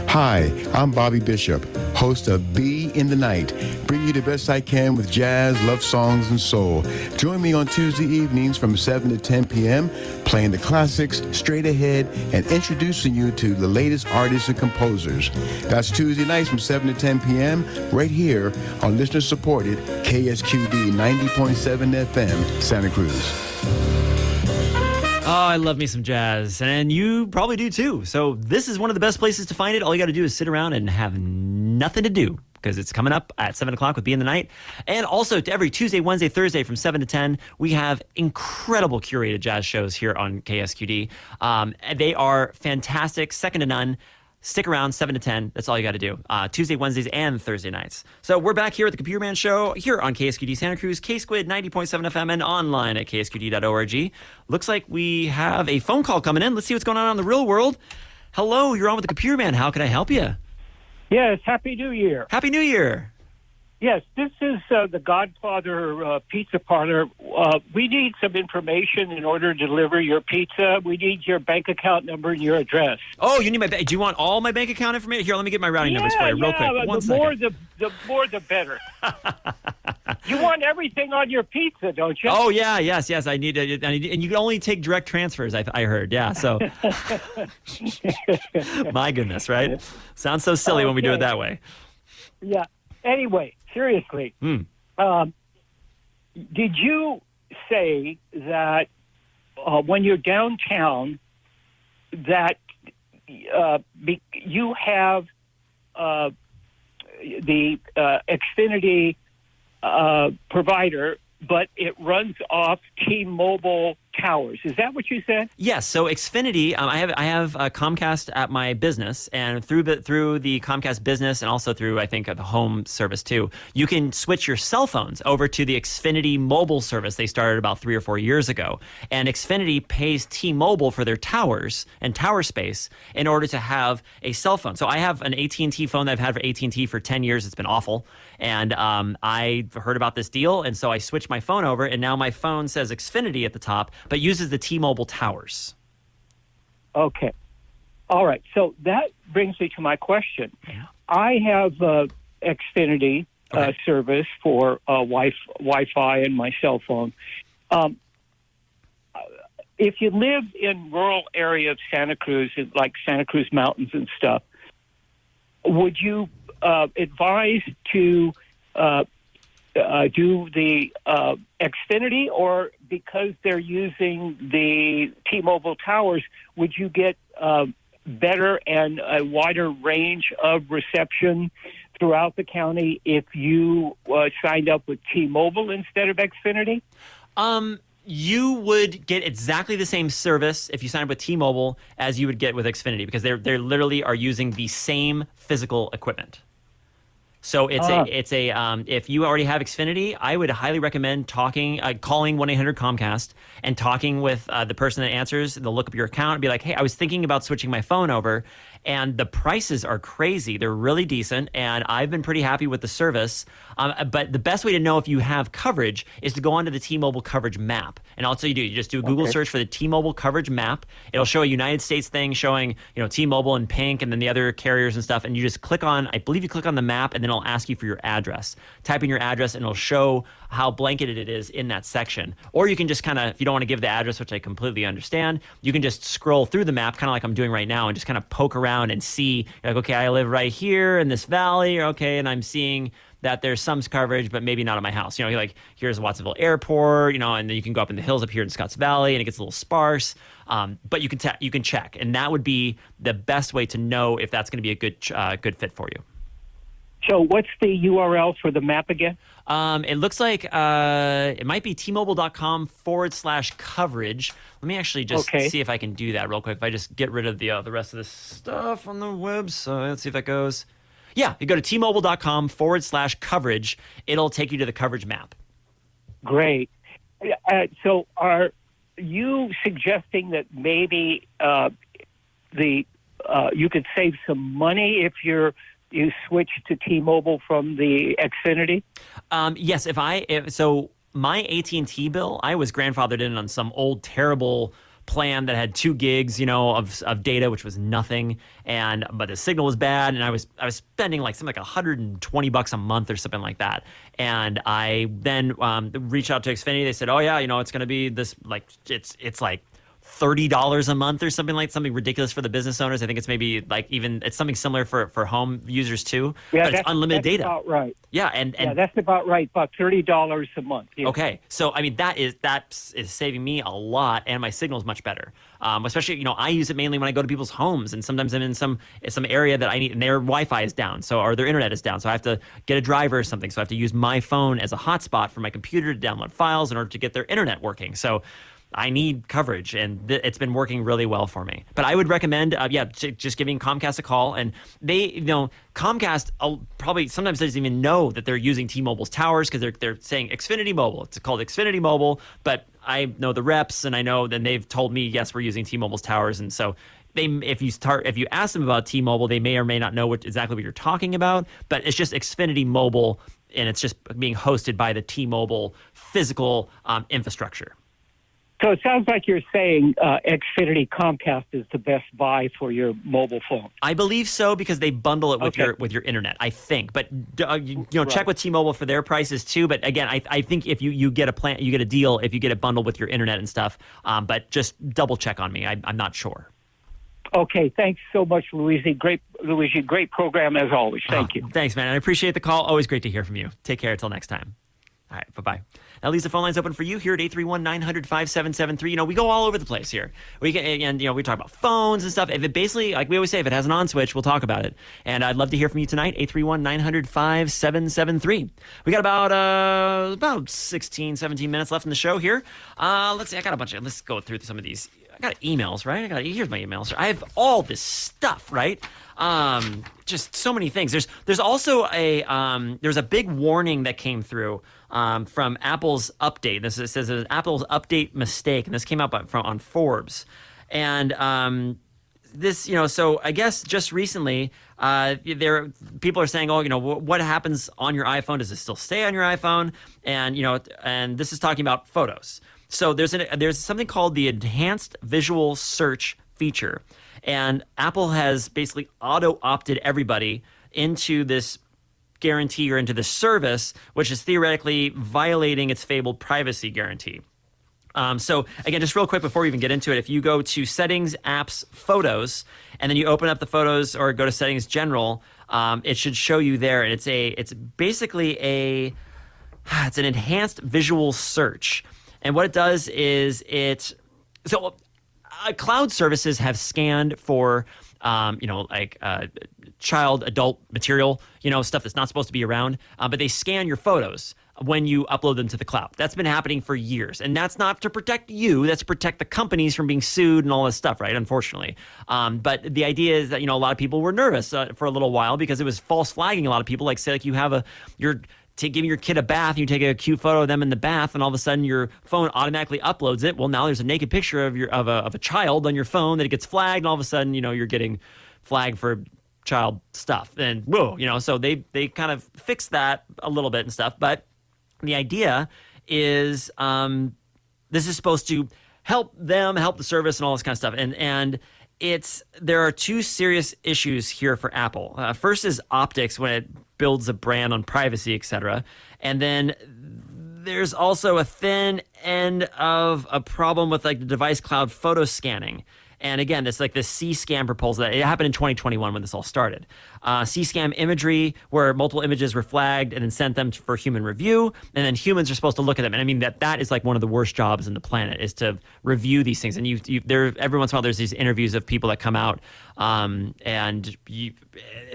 Speaker 9: Hi, I'm Bobby Bishop, host of Be in the Night, bring you the best I can with jazz, love songs, and soul. Join me on Tuesday evenings from 7 to 10 p.m., playing the classics straight ahead and introducing you to the latest artists and composers. That's Tuesday nights from 7 to 10 p.m. right here on listener-supported KSQD 90.7 FM, Santa Cruz.
Speaker 2: Oh, I love me some jazz, and you probably do too. So this is one of the best places to find it. All you got to do is sit around and have nothing to do because it's coming up at 7 o'clock with Be in the Night. And also every Tuesday, Wednesday, Thursday from 7 to 10, we have incredible curated jazz shows here on KSQD. They are fantastic, second to none. Stick around, 7 to 10. That's all you got to do. Tuesday, Wednesdays, and Thursday nights. So we're back here at the Computer Man Show here on KSQD Santa Cruz, K-Squid 90.7 FM, and online at ksqd.org. Looks like we have a phone call coming in. Let's see what's going on in the real world. Hello, you're on with the Computer Man. How can I help you?
Speaker 10: Yes, Happy New Year.
Speaker 2: Happy New Year.
Speaker 10: Yes, this is the Godfather Pizza Parlor. We need some information in order to deliver your pizza. We need your bank account number and your address.
Speaker 2: Oh, you need my do you want all my bank account information? Here, let me get my routing numbers for you real quick.
Speaker 10: The more the better. You want everything on your pizza, don't you?
Speaker 2: Oh yeah, yes. I need it, and you can only take direct transfers. I heard, yeah. So, my goodness, right? Sounds so silly when we do it that way.
Speaker 10: Yeah. Anyway, seriously, did you say that when you're downtown that you have the Xfinity provider, but it runs off T-Mobile towers? Is that what you said?
Speaker 2: Yes. So Xfinity, I have Comcast at my business, and through the Comcast business, and also through I think the home service too, you can switch your cell phones over to the Xfinity mobile service. They started about 3 or 4 years ago, and Xfinity pays T-Mobile for their towers and tower space in order to have a cell phone. So I have an AT&T phone that I've had for AT&T for 10 years. It's been awful, and I heard about this deal, and so I switched my phone over, and now my phone says Xfinity at the top, but uses the T-Mobile towers.
Speaker 10: Okay. All right. So that brings me to my question.
Speaker 2: Yeah.
Speaker 10: I have Xfinity service for Wi-Fi and my cell phone. If you live in rural area of Santa Cruz, like Santa Cruz Mountains and stuff, would you advise to do the Xfinity, or because they're using the T-Mobile towers, would you get better and a wider range of reception throughout the county if you signed up with T-Mobile instead of Xfinity?
Speaker 2: You would get exactly the same service if you sign up with T-Mobile as you would get with Xfinity, because they literally are using the same physical equipment. So if you already have Xfinity, I would highly recommend calling 1-800-COMCAST and talking with the person that answers. They'll look up your account and be like, hey, I was thinking about switching my phone over, and the prices are crazy. They're really decent, and I've been pretty happy with the service. But the best way to know if you have coverage is to go onto the T-Mobile coverage map. And also you just do a Google search for the T-Mobile coverage map. It'll show a United States thing showing, T-Mobile in pink and then the other carriers and stuff. And you just click on the map, and then it'll ask you for your address. Type in your address, and it'll show how blanketed it is in that section. Or you can just kind of, if you don't want to give the address, which I completely understand, you can just scroll through the map, kind of like I'm doing right now, and just kind of poke around and see, like, okay, I live right here in this valley, okay, and I'm seeing that there's some coverage, but maybe not at my house. Like here's Watsonville Airport, and then you can go up in the hills up here in Scotts Valley, and it gets a little sparse. But you can check, and that would be the best way to know if that's going to be a good fit for you.
Speaker 10: So what's the URL for the map again?
Speaker 2: It looks like it might be tmobile.com/coverage. Let me actually just see if I can do that real quick. If I just get rid of the rest of this stuff on the website, let's see if that goes. Yeah, you go to tmobile.com/coverage. It'll take you to the coverage map.
Speaker 10: Great. So are you suggesting that maybe you could save some money if you switch to T-Mobile from the Xfinity?
Speaker 2: Yes, so my AT&T bill, I was grandfathered in on some old terrible plan that had 2 gigs, of data, which was nothing, but the signal was bad, and I was spending something like $120 a month or something like that. And I then reached out to Xfinity. They said, "Oh yeah, it's going to be this it's like $30 a month or something ridiculous for the business owners. I think it's maybe it's something similar for home users too.
Speaker 10: Yeah,
Speaker 2: but it's unlimited data.
Speaker 10: About right.
Speaker 2: Yeah, and
Speaker 10: that's about right. About $30 a month. Yeah.
Speaker 2: Okay, so that is saving me a lot, and my signal is much better. Especially I use it mainly when I go to people's homes, and sometimes I'm in some area that I need, and their Wi-Fi is down, or their internet is down, so I have to get a driver or something. So I have to use my phone as a hotspot for my computer to download files in order to get their internet working. So I need coverage, and it's been working really well for me. But I would recommend, just giving Comcast a call. And they, Comcast probably sometimes doesn't even know that they're using T-Mobile's towers, because they're saying Xfinity Mobile. It's called Xfinity Mobile, but I know the reps, and I know that they've told me, yes, we're using T-Mobile's towers. And so if you ask them about T-Mobile, they may or may not know exactly what you're talking about. But it's just Xfinity Mobile, and it's just being hosted by the T-Mobile physical infrastructure.
Speaker 10: So it sounds like you're saying Xfinity Comcast is the best buy for your mobile phone.
Speaker 2: I believe so because they bundle it with your internet, I think. But check with T-Mobile for their prices too. But again, I think if you get a plan, you get a deal if you get it bundled with your internet and stuff. But just double check on me. I'm not sure.
Speaker 10: Okay, thanks so much, Luigi. Great program as always. Thank you.
Speaker 2: Thanks, man. I appreciate the call. Always great to hear from you. Take care until next time. All right, bye-bye. That leaves the phone lines open for you here at 831-900-5773. We go all over the place here. We talk about phones and stuff. If it basically, like we always say, if it has an on switch, we'll talk about it. And I'd love to hear from you tonight, 831-900-5773. We got about 16, 17 minutes left in the show here. Let's see, I got a bunch of, let's go through some of these. I got emails, right? Here's my emails. I have all this stuff, right? Just so many things. There's also there's a big warning that came through from Apple's update. It says an Apple's update mistake, and this came out on Forbes. And this, so I guess just recently, people are saying, what happens on your iPhone? Does it still stay on your iPhone? And and this is talking about photos. So there's something called the Enhanced Visual Search feature, and Apple has basically auto-opted everybody into this guarantee or into this service, which is theoretically violating its fabled privacy guarantee. So again, just real quick before we even get into it, if you go to Settings, Apps, Photos, and then you open up the photos or go to Settings General, it should show you there, and it's basically it's an enhanced visual search. And what it does is cloud services have scanned for, child, adult material, stuff that's not supposed to be around, but they scan your photos when you upload them to the cloud. That's been happening for years. And that's not to protect you, that's to protect the companies from being sued and all this stuff, right? Unfortunately. But the idea is that, a lot of people were nervous for a little while because it was false flagging a lot of people. Like, say, you're giving your kid a bath, you take a cute photo of them in the bath, and all of a sudden your phone automatically uploads it. Well, now there's a naked picture of a child on your phone that it gets flagged, and all of a sudden, you're getting flagged for child stuff. And whoa, so they kind of fixed that a little bit and stuff. But the idea is this is supposed to help the service and all this kind of stuff. And there are two serious issues here for Apple. First is optics when it builds a brand on privacy, etc. And then there's also a thin end of a problem with the device cloud photo scanning. And again, this C-SCAN proposal, it happened in 2021 when this all started. C-SCAN imagery, where multiple images were flagged and then sent them for human review, and then humans are supposed to look at them. And I mean, that is one of the worst jobs in the planet, is to review these things. And every once in a while, there's these interviews of people that come out, and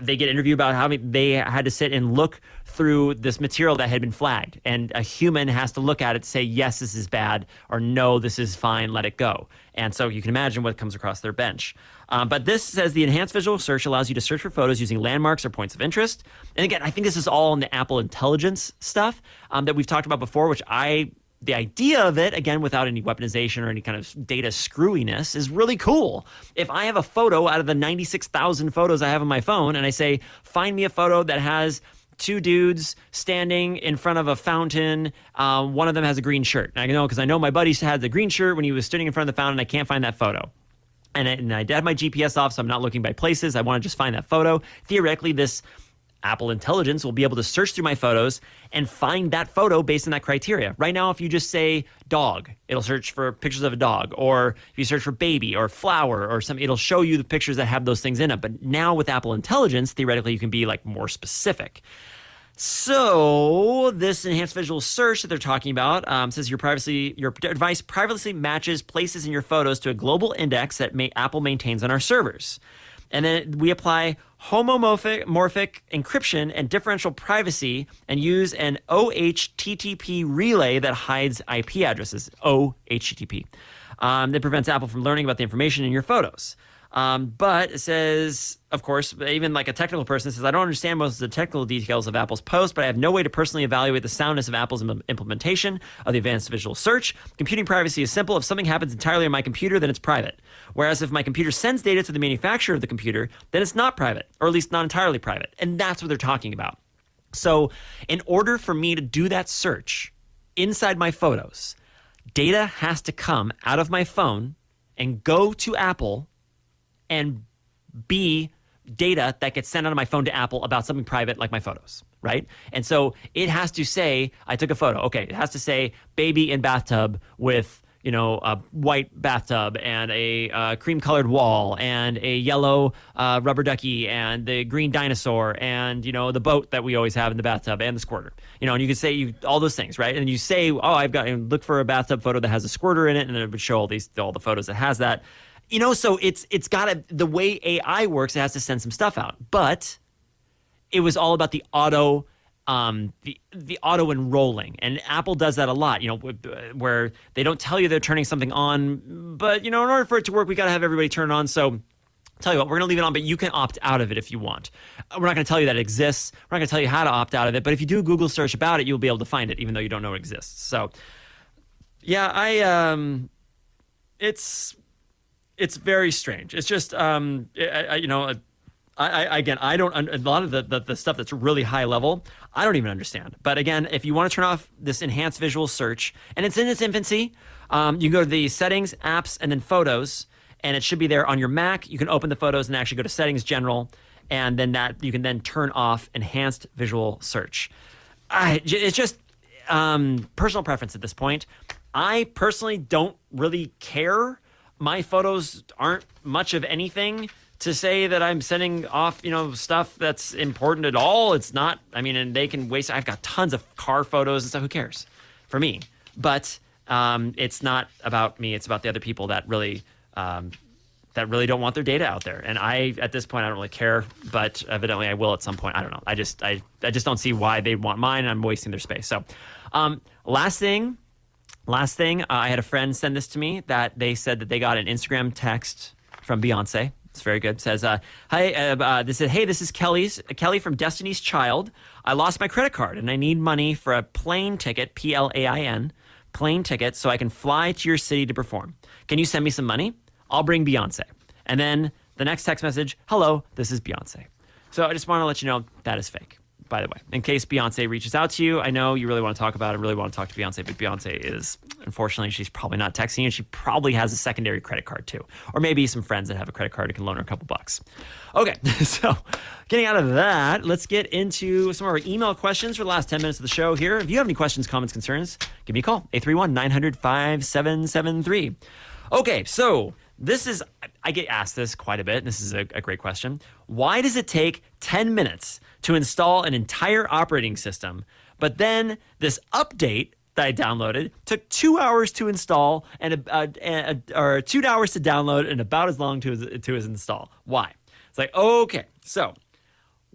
Speaker 2: they get interviewed about how they had to sit and look through this material that had been flagged. And a human has to look at it, say, yes, this is bad, or no, this is fine, let it go. And so you can imagine what comes across their bench. But this says the enhanced visual search allows you to search for photos using landmarks or points of interest. And again, I think this is all in the Apple Intelligence stuff that we've talked about before, the idea of it, again, without any weaponization or any kind of data screwiness, is really cool. If I have a photo out of the 96,000 photos I have on my phone, and I say, find me a photo that has two dudes standing in front of a fountain. One of them has a green shirt. And I know because I know my buddy had the green shirt when he was standing in front of the fountain. I can't find that photo. And I had my GPS off, so I'm not looking by places. I want to just find that photo. Theoretically, this Apple Intelligence will be able to search through my photos and find that photo based on that criteria. Right now, if you just say dog, it'll search for pictures of a dog. Or if you search for baby or flower or something, it'll show you the pictures that have those things in it. But now with Apple Intelligence, theoretically, you can be more specific. So this enhanced visual search that they're talking about says your device privacy matches places in your photos to a global index that Apple maintains on our servers. And then we apply homomorphic encryption and differential privacy and use an OHTTP relay that hides IP addresses, OHTTP, that prevents Apple from learning about the information in your photos. But it says, of course, even a technical person says, I don't understand most of the technical details of Apple's post, but I have no way to personally evaluate the soundness of Apple's implementation of the advanced visual search. Computing privacy is simple. If something happens entirely on my computer, then it's private. Whereas if my computer sends data to the manufacturer of the computer, then it's not private, or at least not entirely private. And that's what they're talking about. So in order for me to do that search inside my photos, data has to come out of my phone and go to Apple and be data that gets sent out of my phone to Apple about something private like my photos, right? And so it has to say, I took a photo. Okay, it has to say baby in bathtub with, a white bathtub and a cream-colored wall and a yellow rubber ducky and the green dinosaur and, the boat that we always have in the bathtub and the squirter. And you could say all those things, right? And you say, I've got, and look for a bathtub photo that has a squirter in it, and it would show all the photos that has that. So it's got the way AI works, it has to send some stuff out. But it was all about the auto enrolling, and Apple does that a lot, where they don't tell you they're turning something on, but in order for it to work, we got to have everybody turn it on. So tell you what, we're going to leave it on, but you can opt out of it if you want. We're not going to tell you that it exists. We're not going to tell you how to opt out of it, but if you do a Google search about it, you'll be able to find it, even though you don't know it exists. So yeah, it's very strange. It's just, I don't, a lot of the stuff that's really high level, I don't even understand. But again, if you want to turn off this enhanced visual search, and it's in its infancy, you can go to the settings, apps, and then photos, and it should be there on your Mac. You can open the photos and actually go to settings, general, and then you can then turn off enhanced visual search. It's just personal preference at this point. I personally don't really care. My photos aren't much of anything to say that I'm sending off, stuff that's important at all. It's not, and they can waste. I've got tons of car photos and stuff. Who cares for me? But it's not about me. It's about the other people that really don't want their data out there. And at this point, I don't really care, but evidently I will at some point. I don't know. I just don't see why they want mine, and I'm wasting their space. So last thing, I had a friend send this to me that they said that they got an Instagram text from Beyonce. It's very good. It says, "Hi, this is Kelly from Destiny's Child. I lost my credit card and I need money for a plane ticket, PLAIN, plane ticket, so I can fly to your city to perform. Can you send me some money? I'll bring Beyonce." And then the next text message, "Hello, this is Beyonce." So I just want to let you know that is fake, by the way. In case Beyonce reaches out to you, I know you really want to talk about it, really want to talk to Beyonce, but Beyonce is, unfortunately, she's probably not texting you. She probably has a secondary credit card too. Or maybe some friends that have a credit card who can loan her a couple bucks. Okay, so getting out of that, let's get into some of our email questions for the last 10 minutes of the show here. If you have any questions, comments, concerns, give me a call, 831-900-5773. Okay, so I get asked this quite a bit, and this is a great question. Why does it take 10 minutes to install an entire operating system, but then this update that I downloaded took 2 hours to install or 2 hours to download and about as long to install? Why? It's like, okay, so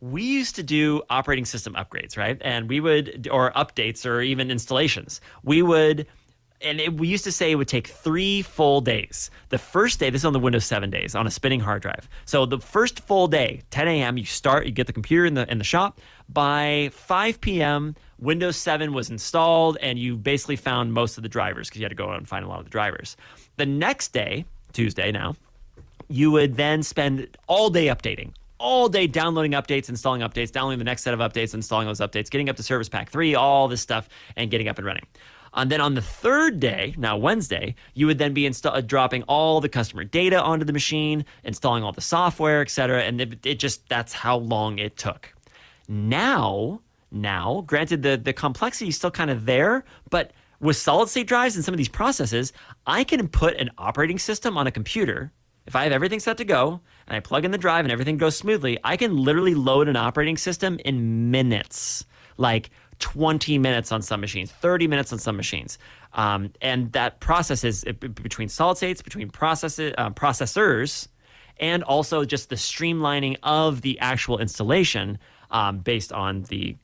Speaker 2: we used to do operating system upgrades, right? And or updates or even installations. We used to say it would take 3 full days. The first day, this is on the Windows 7 days, on a spinning hard drive. So the first full day, 10 a.m., you get the computer in the shop. By 5 p.m., Windows 7 was installed, and you basically found most of the drivers because you had to go out and find a lot of the drivers. The next day, Tuesday now, you would then spend all day updating. All day downloading updates, installing updates, downloading the next set of updates, installing those updates, getting up to Service Pack 3, all this stuff, and getting up and running. And then on the third day, now Wednesday, you would then be dropping all the customer data onto the machine, installing all the software, et cetera. And that's how long it took. Now, granted, the complexity is still kind of there, but with solid state drives and some of these processes, I can put an operating system on a computer. If I have everything set to go and I plug in the drive and everything goes smoothly, I can literally load an operating system in minutes, like 20 minutes on some machines, 30 minutes on some machines. And that process is between solid states, between processors, and also just the streamlining of the actual installation based on the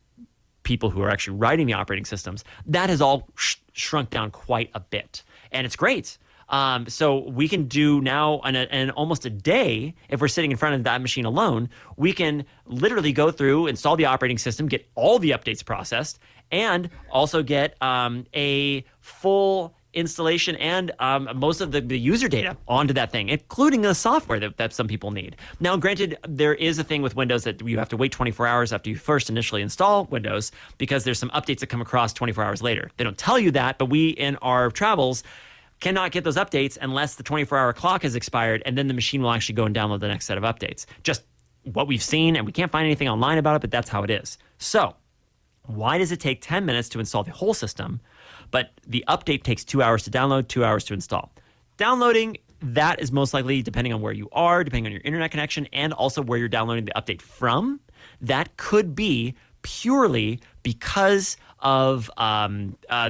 Speaker 2: people who are actually writing the operating systems. That has all shrunk down quite a bit. And it's great. So we can do now in almost a day, if we're sitting in front of that machine alone, we can literally go through, install the operating system, get all the updates processed, and also get a full installation and most of the user data onto that thing, including the software that some people need. Now, granted, there is a thing with Windows that you have to wait 24 hours after you first initially install Windows because there's some updates that come across 24 hours later. They don't tell you that, but we in our travels cannot get those updates unless the 24-hour clock has expired, and then the machine will actually go and download the next set of updates. Just what we've seen, and we can't find anything online about it, but that's how it is. So why does it take 10 minutes to install the whole system, but the update takes 2 hours to download, 2 hours to install? Downloading, that is most likely depending on where you are, depending on your internet connection, and also where you're downloading the update from. That could be purely because of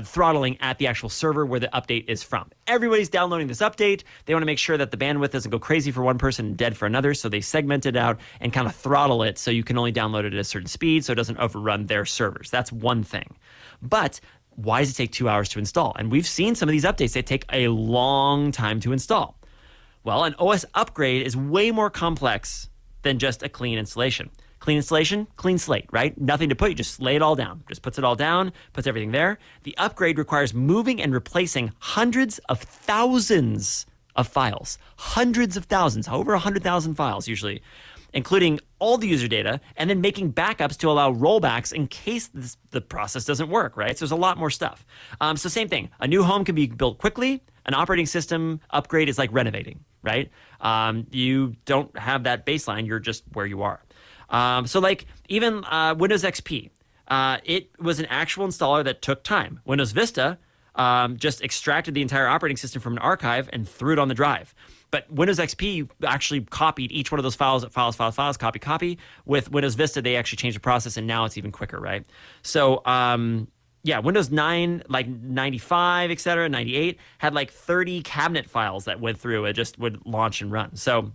Speaker 2: throttling at the actual server where the update is from. Everybody's downloading this update. They want to make sure that the bandwidth doesn't go crazy for one person and dead for another, so they segment it out and kind of throttle it so you can only download it at a certain speed so it doesn't overrun their servers. That's one thing. But why does it take 2 hours to install? And we've seen some of these updates, they take a long time to install. Well, an OS upgrade is way more complex than just a clean installation. Clean installation, clean slate, right? Nothing to put, you just lay it all down. Just puts it all down, puts everything there. The upgrade requires moving and replacing hundreds of thousands of files. Hundreds of thousands, over 100,000 files usually, including all the user data, and then making backups to allow rollbacks in case the process doesn't work, right? So there's a lot more stuff. So same thing, a new home can be built quickly. An operating system upgrade is like renovating, right? You don't have that baseline, you're just where you are. So like even Windows XP, it was an actual installer that took time. Windows Vista just extracted the entire operating system from an archive and threw it on the drive. But Windows XP actually copied each one of those files, copy. With Windows Vista, they actually changed the process, and now it's even quicker, right? So yeah, Windows 9, like 95, et cetera, 98, had like 30 cabinet files that went through. It just would launch and run. So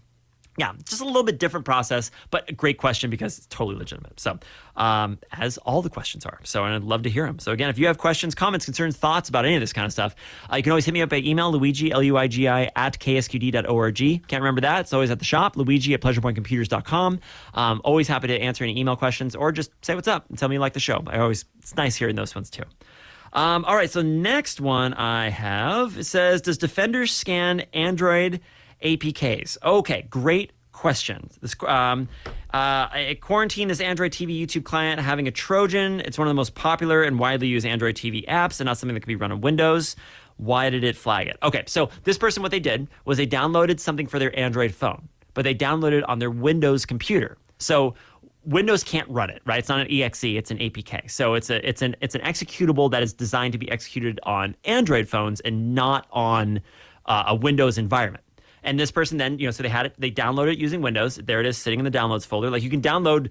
Speaker 2: yeah, just a little bit different process, but a great question because it's totally legitimate. So, as all the questions are. So, and I'd love to hear them. So again, if you have questions, comments, concerns, thoughts about any of this kind of stuff, you can always hit me up by email, Luigi, Luigi, at ksqd.org. Can't remember that. It's always at the shop, Luigi at pleasurepointcomputers.com. Always happy to answer any email questions or just say what's up and tell me you like the show. It's nice hearing those ones too. All right, so next one I have, it says, does Defender scan Android APKs? Okay, great question. This quarantine this Android TV YouTube client having a Trojan. It's one of the most popular and widely used Android TV apps and not something that can be run on Windows. Why did it flag it? Okay, so this person, what they did was they downloaded something for their Android phone, but they downloaded it on their Windows computer. So Windows can't run it, right? It's not an EXE, it's an APK. So it's an executable that is designed to be executed on Android phones and not on a Windows environment. And this person then, so they downloaded it using Windows. There it is sitting in the downloads folder. Like you can download,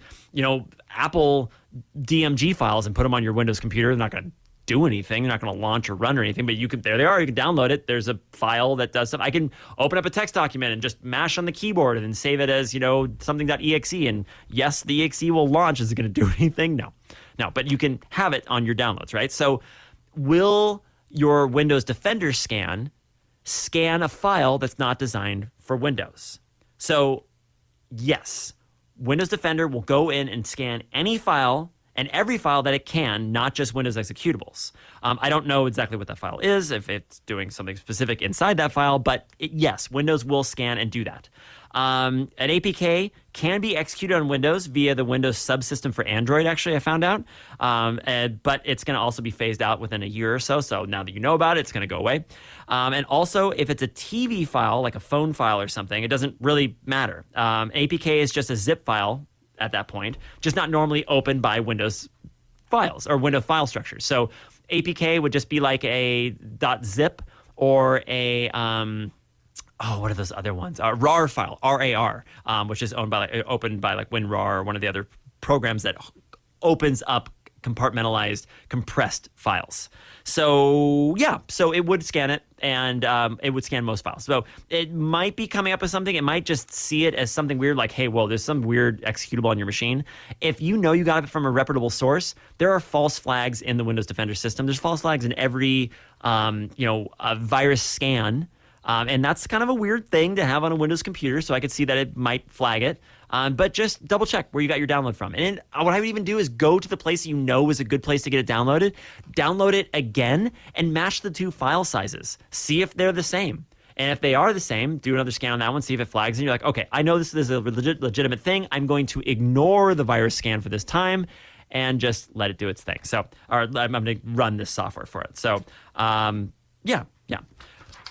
Speaker 2: Apple DMG files and put them on your Windows computer. They're not going to do anything. They're not going to launch or run or anything, but there they are. You can download it. There's a file that does stuff. I can open up a text document and just mash on the keyboard and then save it as, something.exe. And yes, the exe will launch. Is it going to do anything? No, but you can have it on your downloads, right? So will your Windows Defender scan a file that's not designed for Windows? So yes, Windows Defender will go in and scan any file and every file that it can, not just Windows executables. I don't know exactly what that file is, if it's doing something specific inside that file, but yes, Windows will scan and do that. An APK can be executed on Windows via the Windows subsystem for Android, actually, I found out. But it's going to also be phased out within a year or so. So now that you know about it, it's going to go away. And also, if it's a TV file, like a phone file or something, it doesn't really matter. APK is just a zip file at that point, just not normally opened by Windows files or Windows file structures. So APK would just be like a .zip or a... what are those other ones? RAR file, RAR, which is opened by like WinRAR or one of the other programs that opens up compartmentalized, compressed files. So yeah, so it would scan it, and it would scan most files. So it might be coming up with something. It might just see it as something weird, like, hey, well, there's some weird executable on your machine. If you know you got it from a reputable source, there are false flags in the Windows Defender system. There's false flags in every, virus scan. And that's kind of a weird thing to have on a Windows computer, so I could see that it might flag it. But just double check where you got your download from. And what I would even do is go to the place you know is a good place to get it downloaded, download it again, and match the two file sizes. See if they're the same. And if they are the same, do another scan on that one, see if it flags. And you're like, okay, I know this is a legitimate thing. I'm going to ignore the virus scan for this time and just let it do its thing. So, or I'm going to run this software for it. So, yeah.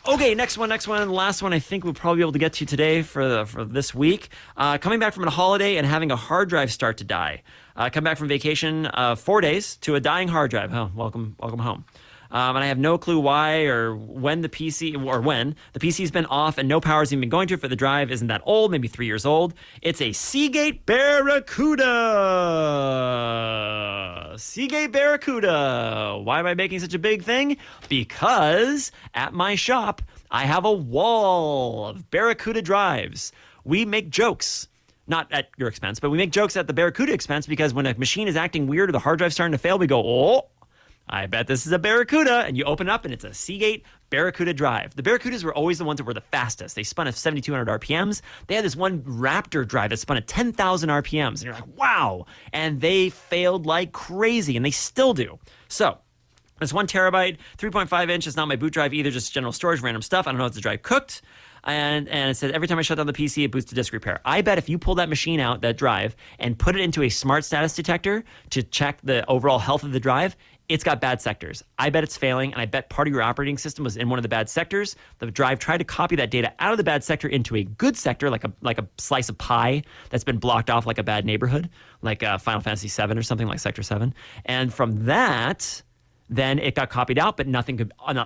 Speaker 2: Okay, next one. Last one I think we'll probably be able to get to today for this week. Coming back from a holiday and having a hard drive start to die. Come back from vacation 4 days to a dying hard drive. Oh, welcome home. And I have no clue why or when the PC's been off and no power's even been going to it for the drive isn't that old, maybe 3 years old. It's a Seagate Barracuda. Seagate Barracuda. Why am I making such a big thing? Because at my shop, I have a wall of Barracuda drives. We make jokes. Not at your expense, but we make jokes at the Barracuda expense because when a machine is acting weird or the hard drive's starting to fail, we go, oh, I bet this is a Barracuda, and you open it up, and it's a Seagate Barracuda drive. The Barracudas were always the ones that were the fastest. They spun at 7,200 RPMs. They had this one Raptor drive that spun at 10,000 RPMs, and you're like, wow. And they failed like crazy, and they still do. So it's 1 terabyte, 3.5 inch. It's not my boot drive either, just general storage, random stuff. I don't know if the drive cooked. And it said every time I shut down the PC, it boots to disk repair. I bet if you pull that machine out, that drive, and put it into a smart status detector to check the overall health of the drive, it's got bad sectors. I bet it's failing, and I bet part of your operating system was in one of the bad sectors. The drive tried to copy that data out of the bad sector into a good sector, like a slice of pie that's been blocked off like a bad neighborhood, like Final Fantasy VII or something like Sector 7. And from that, then it got copied out, but not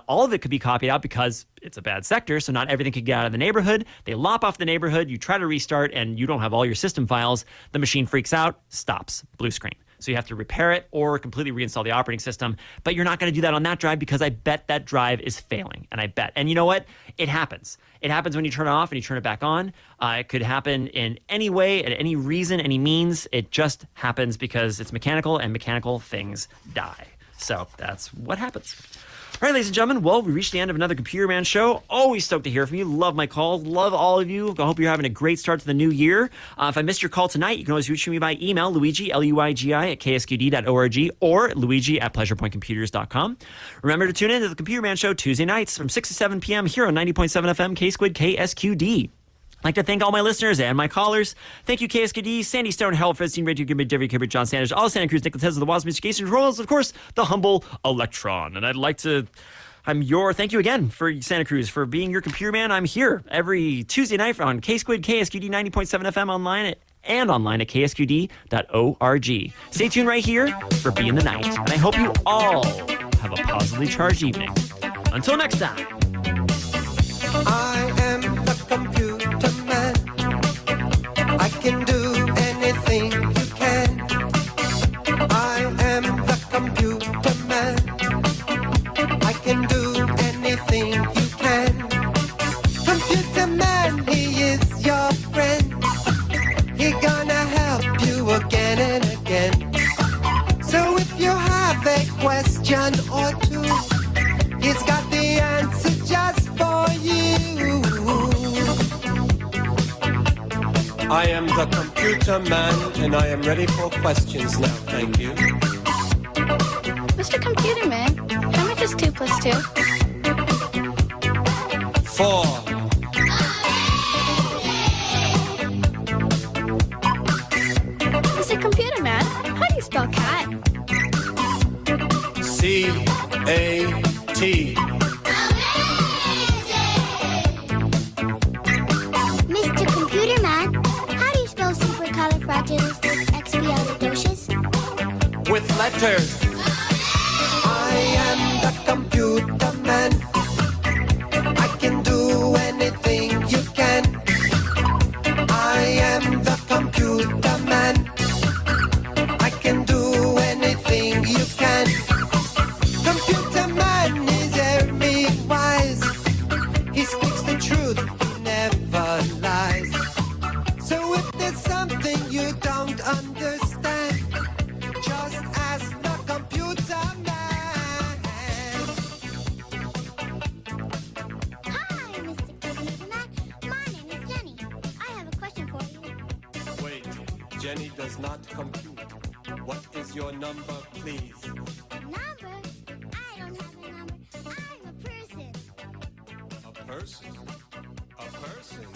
Speaker 2: all of it could be copied out because it's a bad sector, so not everything could get out of the neighborhood. They lop off the neighborhood, you try to restart, and you don't have all your system files. The machine freaks out, stops, blue screen. So you have to repair it or completely reinstall the operating system. But you're not going to do that on that drive because I bet that drive is failing. And you know what? It happens. It happens when you turn it off and you turn it back on. It could happen in any way, at any reason, any means. It just happens because it's mechanical and mechanical things die. So that's what happens. All right, ladies and gentlemen, well, we reached the end of another Computer Man show. Always stoked to hear from you. Love my calls. Love all of you. I hope you're having a great start to the new year. If I missed your call tonight, you can always reach me by email, Luigi, Luigi, at ksqd.org or Luigi at pleasurepointcomputers.com. Remember to tune in to the Computer Man show Tuesday nights from 6 to 7 p.m. here on 90.7 FM, K-Squid, KSQD. I'd like to thank all my listeners and my callers. Thank you, KSKD, Sandy Stone, Harold Fredstein, Radio Gibbard, Debbie Kibbard, John Sanders, all Santa Cruz, Nicholas Tesla, the Wasp, Mr. Casey, Rolls, of course, the humble Electron. And I'd like to, thank you again for Santa Cruz for being your computer man. I'm here every Tuesday night on K-Squid, KSQD 90.7 FM online at ksqd.org. Stay tuned right here for Be in the Night. And I hope you all have a positively charged evening. Until next time.
Speaker 8: I am the computer man. I can do anything you can. I am the computer man. I can do anything you can. Computer man, he is your friend. He gonna help you again and again. So if you have a question or two, he's got the answer just for you. I am the computer man, and I am ready for questions now, thank you.
Speaker 11: Mr. Computer Man, how much is 2 plus 2?
Speaker 8: 4.
Speaker 11: Mr. Computer Man, how do you spell cat?
Speaker 8: C-A-T.
Speaker 11: Mr. Computer Man, how do you spell supercalifragilisticexpialidocious?
Speaker 8: With letters. I am the computer man. I can do anything you can. I am the computer man. I can do anything you can. Computer man is very wise. He speaks the truth, he never lies. So if there's something you don't understand, just ask the computer man.
Speaker 11: Hi, Mr. Computer Man. My name is Jenny. I have a question for you.
Speaker 8: Wait. does not compute. What is your number, please?
Speaker 11: Number? I don't have a number. I'm a person.
Speaker 8: A person? A person?